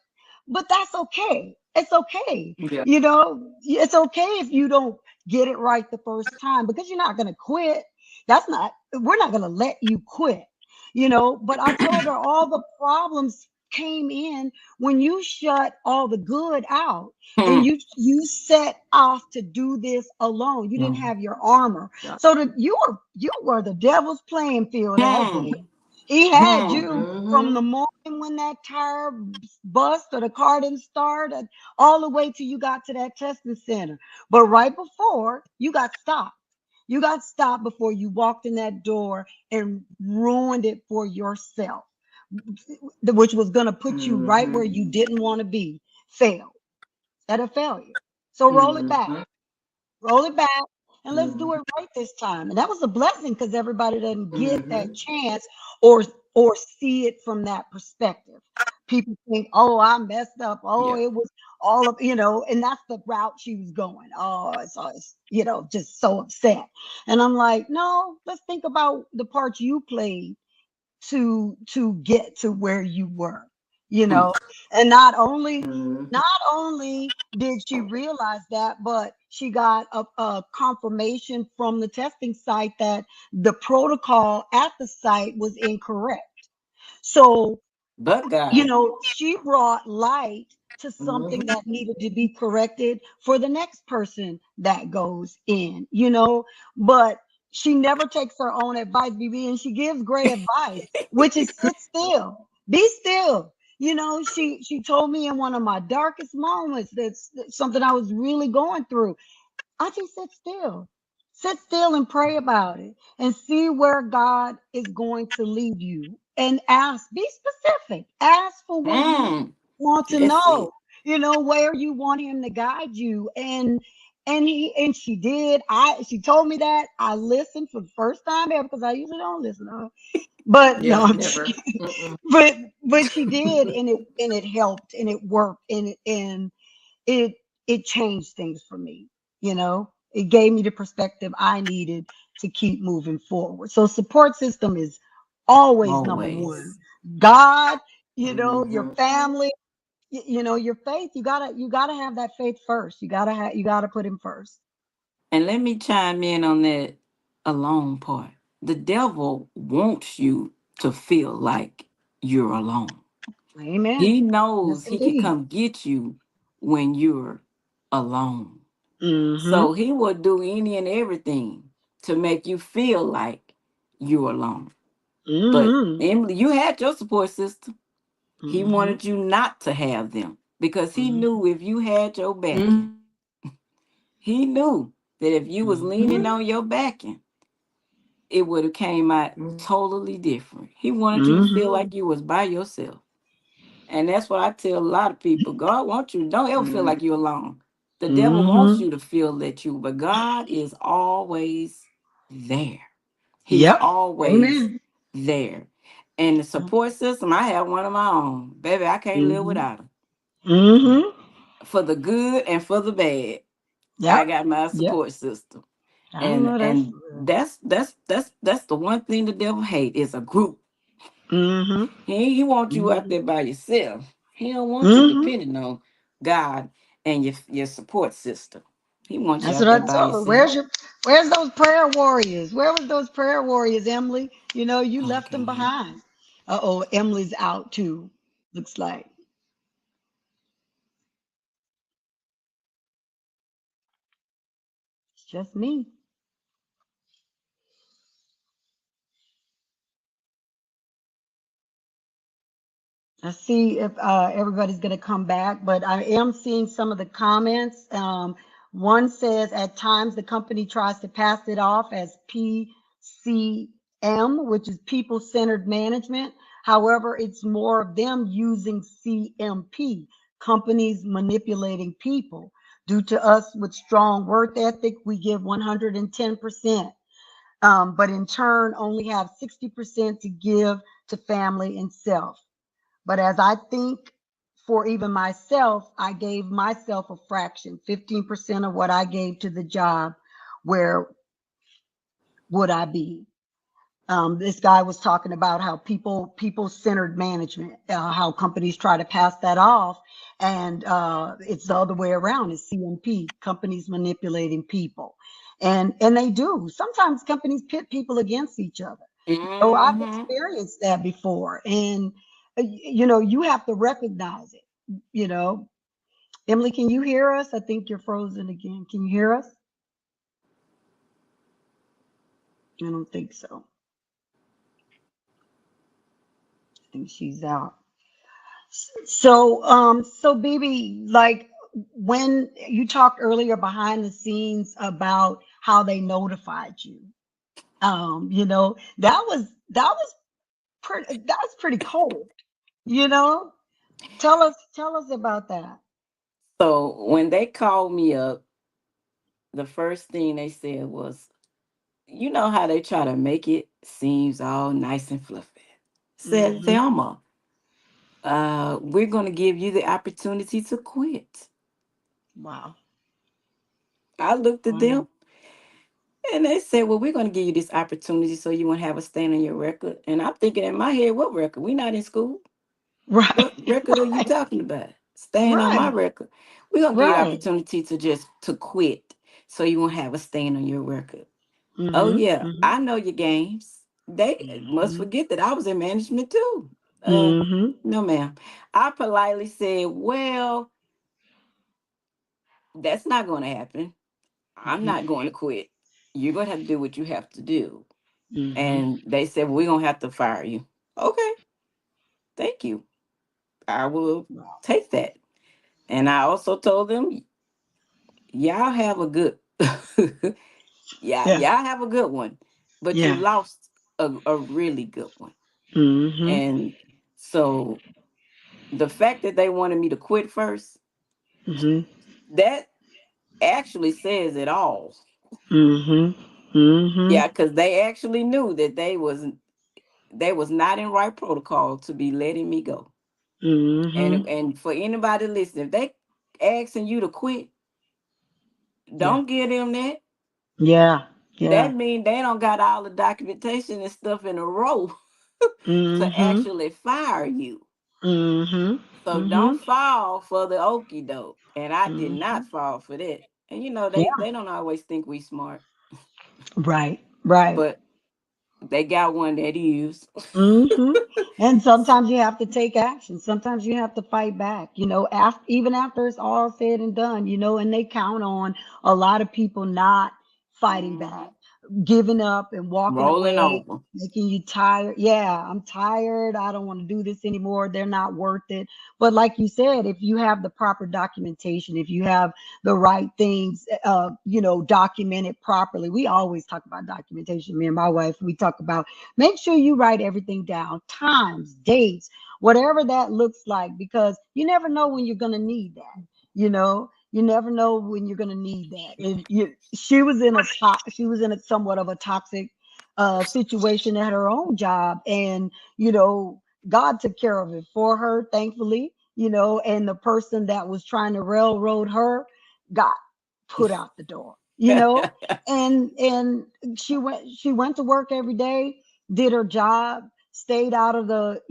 A: that's okay. It's okay. It's okay if you don't get it right the first time, because you're not going to quit. We're not going to let you quit, but I told her all the problems came in when you shut all the good out and you set off to do this alone. You didn't have your armor. So that you were the devil's playing field that day. He had you from the morning when that tire bust or the car didn't start, all the way till you got to that testing center. But right before, you got stopped. You got stopped before you walked in that door and ruined it for yourself. which was going to put you right where
D: Mhm.
A: you didn't want to be, failed at a failure. So roll it back.
D: Mhm.
A: Roll it back, and let's do
D: Mhm.
A: it right this time. And that was a blessing because everybody doesn't get that
D: Mhm.
A: chance or see it from that perspective. People think, oh, I messed up. Oh,
D: Yeah.
A: it was all of, and that's the route she was going. Oh, it's just so upset. And I'm like, no, let's think about the part you played to get to where you were,
D: Mm.
A: and
D: Mhm.
A: not only did she realize that, but she got a confirmation from the testing site that the protocol at the site was incorrect. So,
D: But God.
A: she brought light to something
D: Mhm.
A: that needed to be corrected for the next person that goes in, but she never takes her own advice, BB, and she gives great advice, which is sit still, be still. She told me in one of my darkest moments that's something I was really going through. I just sit still. Sit still and pray about it and see where God is going to lead you. And ask, be specific. Ask for what you
D: Mm.
A: want to
D: That's it.
A: know, where you want him to guide you. And she did. She told me that. I listened for the first time ever because I usually don't listen. But no,
D: Yeah,
A: I'm just
D: never.
A: kidding.
D: Mm-mm.
A: But she did, and it helped and it worked and it it changed things for me. It gave me the perspective I needed to keep moving forward. So support system is always number one.
D: Always.
A: God, your
D: Mhm.
A: family, your faith. You gotta have that faith first. You gotta put him first.
D: And let me chime in on that alone part. The devil wants you to feel like you're alone.
A: Amen.
D: He
A: Yes,
D: knows he can
A: indeed.
D: come get you when you're alone.
A: Mm-hmm.
D: So he will do any and everything to make you feel like you're alone. But
A: Mm-hmm.
D: Emily, you had your support system. He
A: Mm-hmm.
D: wanted you not to have them because he
A: Mm-hmm.
D: knew if you had your backing,
B: Mhm.
D: he knew that if you was leaning
A: Mm-hmm.
D: on your backing, it would have came out totally different. He wanted you to feel
A: Mm-hmm.
D: like you was by yourself. And that's what I tell a lot of people. God wants you. Don't ever feel like you're alone. The devil wants
A: Mm-hmm.
D: you to feel that you, but God is always there. He's
A: Yep.
D: always
A: Amen.
D: there. And the support system, I have one of my own. Baby, I can't live
A: Mm-hmm.
D: without him.
A: Mm-hmm.
D: For the good and for the bad, I
A: Yep.
D: got my
A: Yep.
D: support system.
A: I
D: And
A: know that's
D: and
A: real.
D: that's the one thing the devil hate is a group.
A: Mm-hmm.
D: He wants you out
A: Mm-hmm.
D: there by yourself. He don't want you
A: Mm-hmm.
D: depending on God and your support system. He wants you
A: That's
D: out
A: what I
D: there by
A: told her.
D: yourself.
A: Where's those prayer warriors? Where was those prayer warriors, Emily? You
D: Oh, I
A: left them
D: can't hear.
A: behind. Uh-oh, Emily's out too. Looks like it's just me. Let's see if everybody's going to come back, but I am seeing some of the comments. One says at times the company tries to pass it off as PCM, which is people centered management. However, it's more of them using CMP, companies manipulating people. Due to us with strong work ethic, we give 110%, but in turn only have 60% to give to family and self. But as I think for even myself, I gave myself a fraction, 15% of what I gave to the job. Where would I be? This guy was talking about how people centered management, how companies try to pass that off, and it's the other way around. It's CMP, companies manipulating people, and they do. Sometimes companies pit people against each other. I've
D: Mm-hmm.
A: experienced that before, and you have to recognize it. Emily, can you hear us? I think you're frozen again. Can you hear us? I don't think so. I think she's out. So BB, like when you talked earlier behind the scenes about how they notified you, that was that's pretty cold, you know? Tell us about that.
D: So when they called me up, the first thing they said was, you know how they try to make it seems all nice and fluffy. Said,
A: Hmm.
D: Thelma, we're gonna give you the opportunity to quit.
A: Wow.
D: I looked at
A: Wow.
D: them and they said, well, we're gonna give you this opportunity so you won't have a stain on your record. And I'm thinking in my head, what record? We not in school.
A: Right.
D: What record are you
A: Right.
D: talking about? Stain on my
A: Right.
D: record. We're gonna give you the
A: Right.
D: opportunity to just to quit so you won't have a stain on your record. Oh
A: Hmm.
D: yeah,
A: Hmm.
D: I know your games. They must
A: Hmm.
D: forget that I was in management too. Uh
A: Hmm.
D: no ma'am. I politely said, well, that's not gonna happen. I'm not going to quit. You're gonna have to do what you have to do.
A: Hmm.
D: And they said, well, we're gonna have to fire you. Okay, thank you. I will
A: Wow.
D: take that. And I also told them, y'all have a good yeah,
A: Yeah.
D: y'all have a good one, but you
A: Yeah.
D: lost a really good one.
A: Hmm.
D: And so the fact that they wanted me to quit first,
A: Hmm.
D: that actually says it all.
A: Hmm. Hmm.
D: Yeah, because they actually knew that they was not in right protocol to be letting me go.
A: Hmm.
D: And for anybody listening, if they asking you to quit,
A: Yeah.
D: don't give them that.
A: Yeah. Yeah.
D: That means they don't got all the documentation and stuff in a row to
A: Hmm.
D: actually fire you.
A: Hmm.
D: So don't
A: Hmm.
D: fall for the okie doke. And I did not
A: Hmm.
D: fall for that. And you know,
A: Yeah.
D: they don't always think we smart,
A: Right. Right.
D: but they got one that is.
A: Hmm. And sometimes you have to take action. Sometimes you have to fight back, after, even after it's all said and done, and they count on a lot of people not fighting back,
D: Mhm.
A: giving up and walking
D: Rolling
A: away,
D: over.
A: making you tired. Yeah, I'm tired. I don't want to do this anymore. They're not worth it. But like you said, if you have the proper documentation, if you have the right things, documented properly, we always talk about documentation. Me and my wife, we talk about make sure you write everything down, times, dates, whatever that looks like, because you never know when you're going to need that. You never know when you're going to need that. She was in a somewhat of a toxic situation at her own job, and God took care of it for her, thankfully. And the person that was trying to railroad her got put out the door. And she went to work every day, did her job, stayed out of the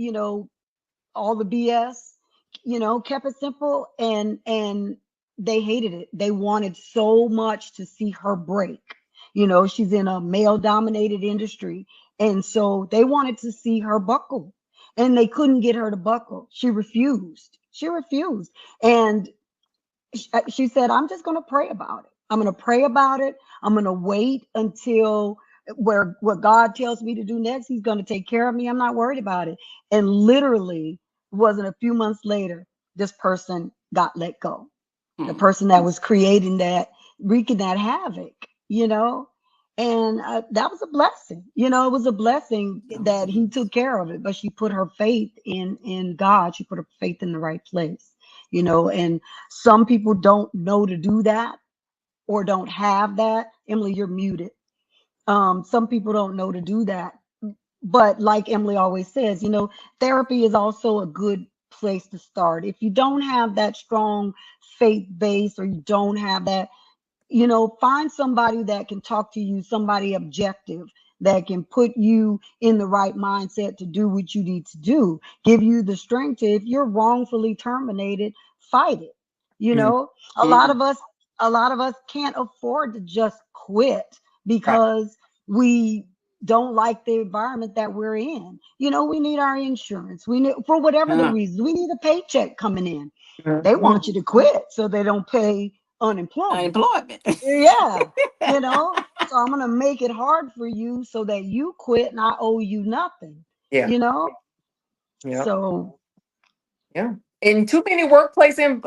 A: all the BS, kept it simple, and they hated it. They wanted so much to see her break. She's in a male dominated industry, and so they wanted to see her buckle, and they couldn't get her to buckle. She refused. And she said, I'm just going to pray about it. I'm going to pray about it. I'm going to wait until where what God tells me to do next. He's going to take care of me. I'm not worried about it. And literally, it wasn't a few months later, this person got let go. The
D: Hmm.
A: person that was creating that, wreaking that havoc, you know. And that was a blessing. It was a blessing
D: Oh,
A: that he
D: yes.
A: took care of it. But she put her faith in God. She put her faith in the right place. And some people don't know to do that or don't have that. Emily, you're muted. Some people don't know to do that. But like Emily always says, therapy is also a good place to start. If you don't have that strong faith base, or you don't have that, find somebody that can talk to you, somebody objective that can put you in the right mindset to do what you need to do, give you the strength to, if you're wrongfully terminated, fight it. You
D: Mhm.
A: know, a lot of us, a lot of us can't afford to just quit
D: Right.
A: because we don't like the environment that we're in. We need our insurance. We need, for whatever the
D: Uh,
A: reason, we need a paycheck coming in. They
D: mhm.
A: want you to quit so they don't pay unemployment.
D: Unemployment.
A: Yeah, you know. So I'm gonna make it hard for you so that you quit and I owe you nothing.
E: Yeah,
A: You know.
E: yeah,
A: So
E: yeah. And too many workplaces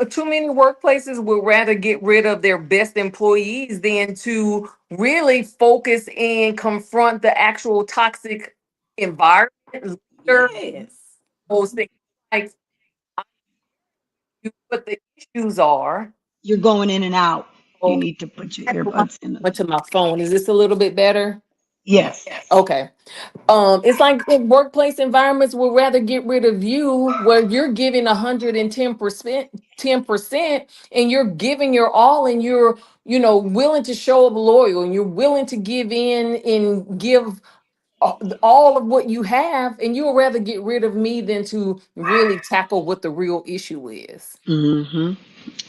E: would rather get rid of their best employees than to really focus and confront the actual toxic environment
D: Yes.
E: those things. Like you, what the issues are.
A: You're going in and out. You
E: Okay.
A: need to put your earbuds in.
E: Went to my phone. Is this a little bit better?
A: Yes.
E: Okay. It's like in workplace environments would rather get rid of you where you're giving 10%, and you're giving your all and you're, willing to show up loyal and you're willing to give in and give all of what you have, and you'll rather get rid of me than to really tackle what the real issue is.
A: Hmm.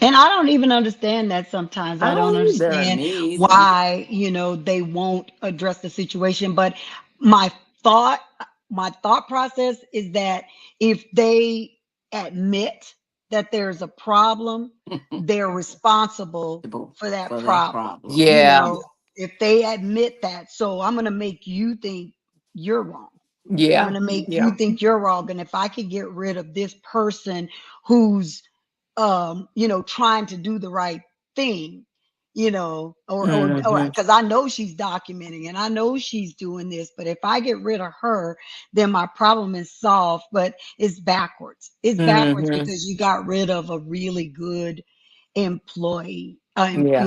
A: And I don't even understand that sometimes.
D: I
A: I don't
D: don't either.
A: understand
D: Me either.
A: why, they won't address the situation. But my thought, my thought process is that if they admit that there's a problem, they're responsible for that
D: For that
A: problem.
D: problem.
E: Yeah.
A: If they admit that, so I'm going to make you think you're wrong. I'm
E: Yeah.
A: going to make
E: Yeah.
A: you think you're wrong. And if I could get rid of this person who's trying to do the right thing, or
E: Mhm.
A: because I know she's documenting and I know she's doing this, but if I get rid of her, then my problem is solved. But it's backwards. It's backwards
E: Mhm.
A: because you got rid of a really good employee,
E: Yeah.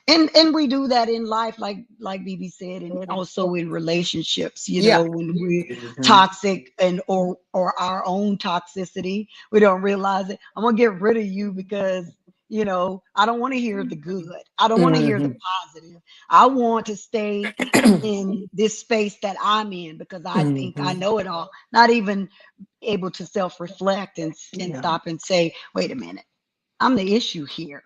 A: and we do that in life, like BB said, and also in relationships,
E: Yeah.
A: when we're
D: Mhm.
A: toxic and or our own toxicity, we don't realize it. I'm gonna get rid of you because I don't want to hear the good. I don't want to hear the
E: Mhm.
A: positive. I want to stay in this space that I'm in because I think I
E: Mhm.
A: know it all, not even able to self-reflect and
D: Yeah.
A: stop and say, wait a minute, I'm the issue here.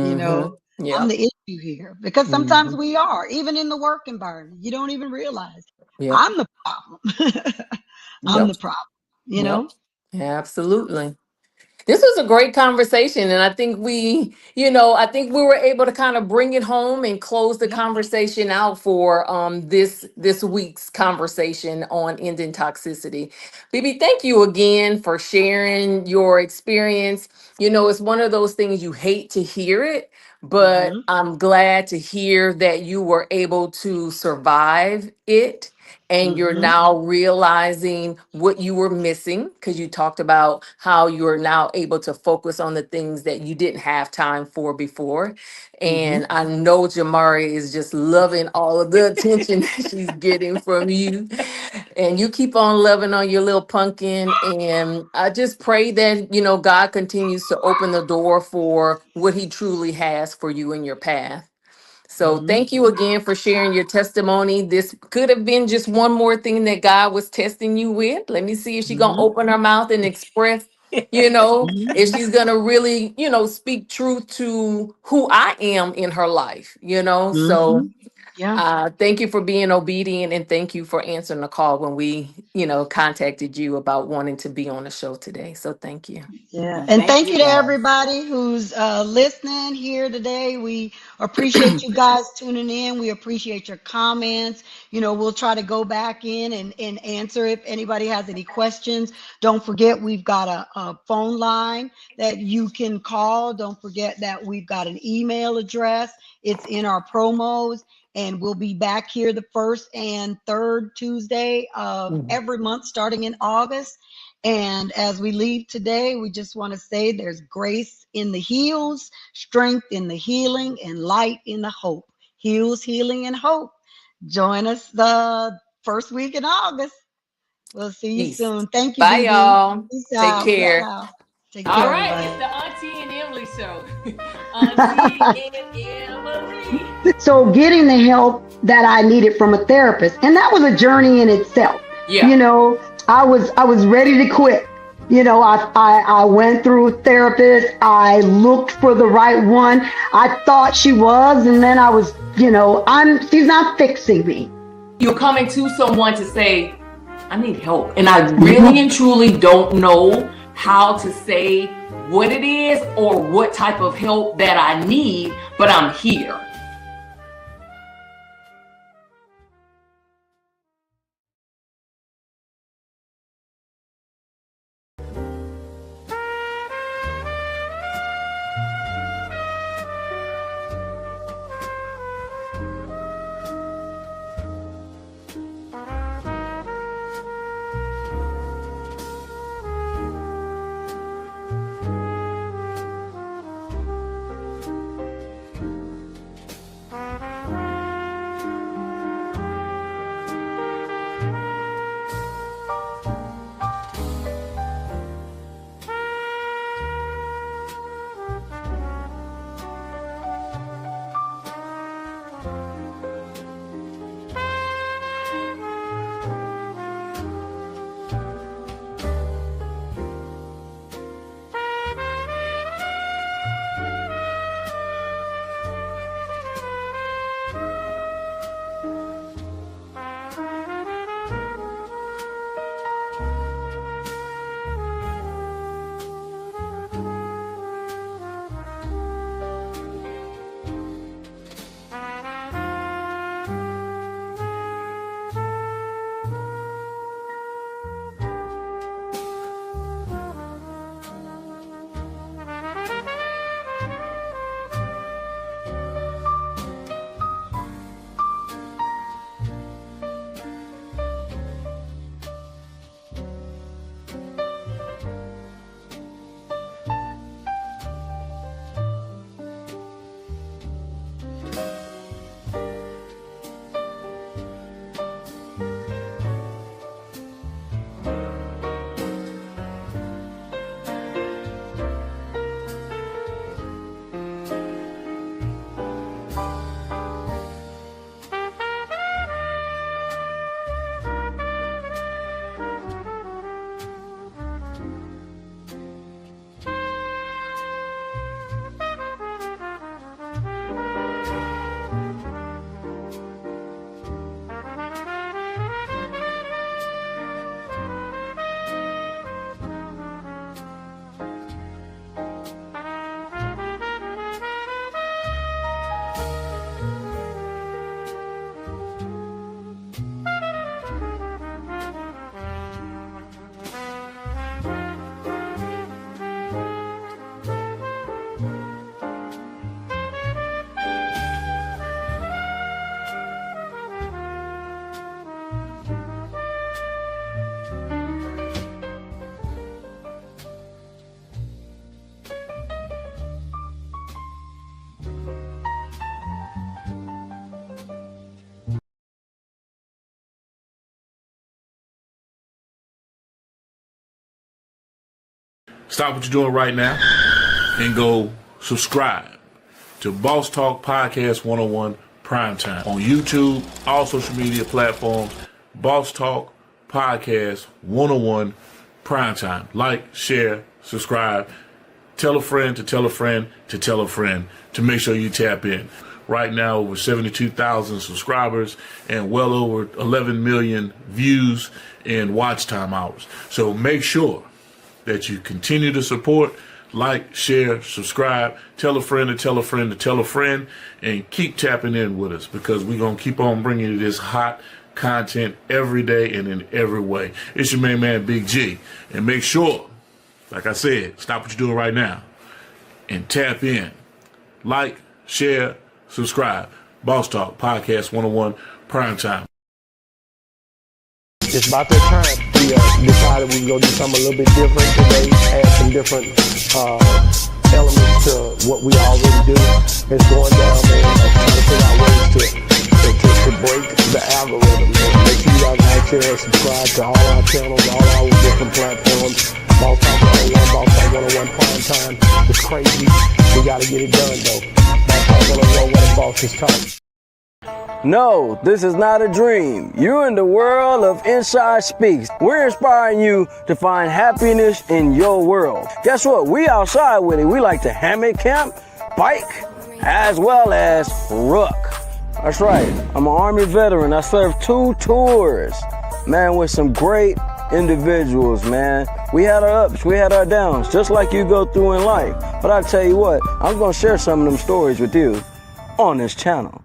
A: You know,
E: Mhm.
A: I'm
E: Yeah.
A: the issue here because sometimes
E: Mhm.
A: we are, even in the work environment. You don't even realize
E: Yep.
A: I'm the problem. I'm
E: Yep.
A: the problem, you
E: Yep.
A: know?
E: Absolutely. This was a great conversation, and I think I think we were able to kind of bring it home and close the
A: Yep.
E: conversation out for this week's conversation on ending toxicity. BB, thank you again for sharing your experience. It's one of those things you hate to hear it, but
A: Hmm.
E: I'm glad to hear that you were able to survive it and you're
A: Hmm.
E: now realizing what you were missing because you talked about how you're now able to focus on the things that you didn't have time for before.
A: Hmm.
E: And I know Jamari is just loving all of the attention that she's getting from you. And you keep on loving on your little pumpkin. And I just pray that, God continues to open the door for what he truly has for you in your path. So
A: Hmm.
E: thank you again for sharing your testimony. This could have been just one more thing that God was testing you with. Let me see if she's gonna
A: Hmm.
E: open her mouth and express, if
A: Hmm.
E: she's gonna really, speak truth to who I am in her life,
A: Hmm.
E: So
A: Yeah.
E: thank you for being obedient and thank you for answering the call when we, contacted you about wanting to be on the show today. So thank you.
A: Yeah.
D: And
A: And
D: thank
A: thank
D: you
A: you to
D: guys.
A: everybody who's listening here today. We appreciate you guys tuning in. We appreciate your comments. We'll try to go back in and answer if anybody has any questions. Don't forget, we've got a phone line that you can call. Don't forget that we've got an email address. It's in our promos. And we'll be back here the first and third Tuesday of
E: Mhm.
A: every month starting in August. And as we leave today, we just want to say there's grace in the heals, strength in the healing, and light in the hope. Heals, healing, and hope. Join us the first week in August. We'll see you
E: Peace.
A: soon. Thank you,
E: Bye,
A: BB.
E: y'all.
A: Peace
E: Take
A: out. Peace
E: care.
A: out. Take
B: All
A: care,
B: right,
A: everybody.
B: it's the Auntie and Emily show. Auntie and Emily.
A: So getting the help that I needed from a therapist, and that was a journey in itself.
E: Yeah.
A: I was ready to quit. I went through a therapist. I looked for the right one. I thought she was, and then I was, she's not fixing me.
B: You're coming to someone to say, I need help. And I really and truly don't know how to say what it is or what type of help that I need, but I'm here.
C: stop what you're doing right now and go subscribe to Boss Talk Podcast 101 Primetime on YouTube, all social media platforms. Boss Talk Podcast 101 Primetime. Like, share, subscribe. Tell a friend to tell a friend to tell a friend to make sure you tap in. Right now, over 72,000 subscribers and well over 11 million views and watch time hours. So make sure that you continue to support, like, share, subscribe, tell a friend to tell a friend to tell a friend, and keep tapping in with us, because we're going to keep on bringing you this hot content every day and in every way. It's your main man, Big G. And make sure, like I said, stop what you're doing right now and tap in. Like, share, subscribe. Boss Talk Podcast 101 Primetime.
F: It's about that time. We decided we were going to do something a little bit different today, add some different elements to what we already do. It's going down there and trying to figure out ways to break the algorithm. And make sure you guys like, share, subscribe to all our channels, all our different platforms. Boss Talk 101, Boss Talk 101 Primetime. It's crazy. We got to get it done, though. Boss Talk 101, where the boss is talking.
G: No, this is not a dream. You're in the world of Inside Speaks. We're inspiring you to find happiness in your world. Guess what? We outside with it. We like to hammock camp, bike, as well as ruck. That's right. I'm an Army veteran. I served 2 tours, man, with some great individuals, man. We had our ups, we had our downs, just like you go through in life. But I tell you what, I'm going to share some of them stories with you on this channel.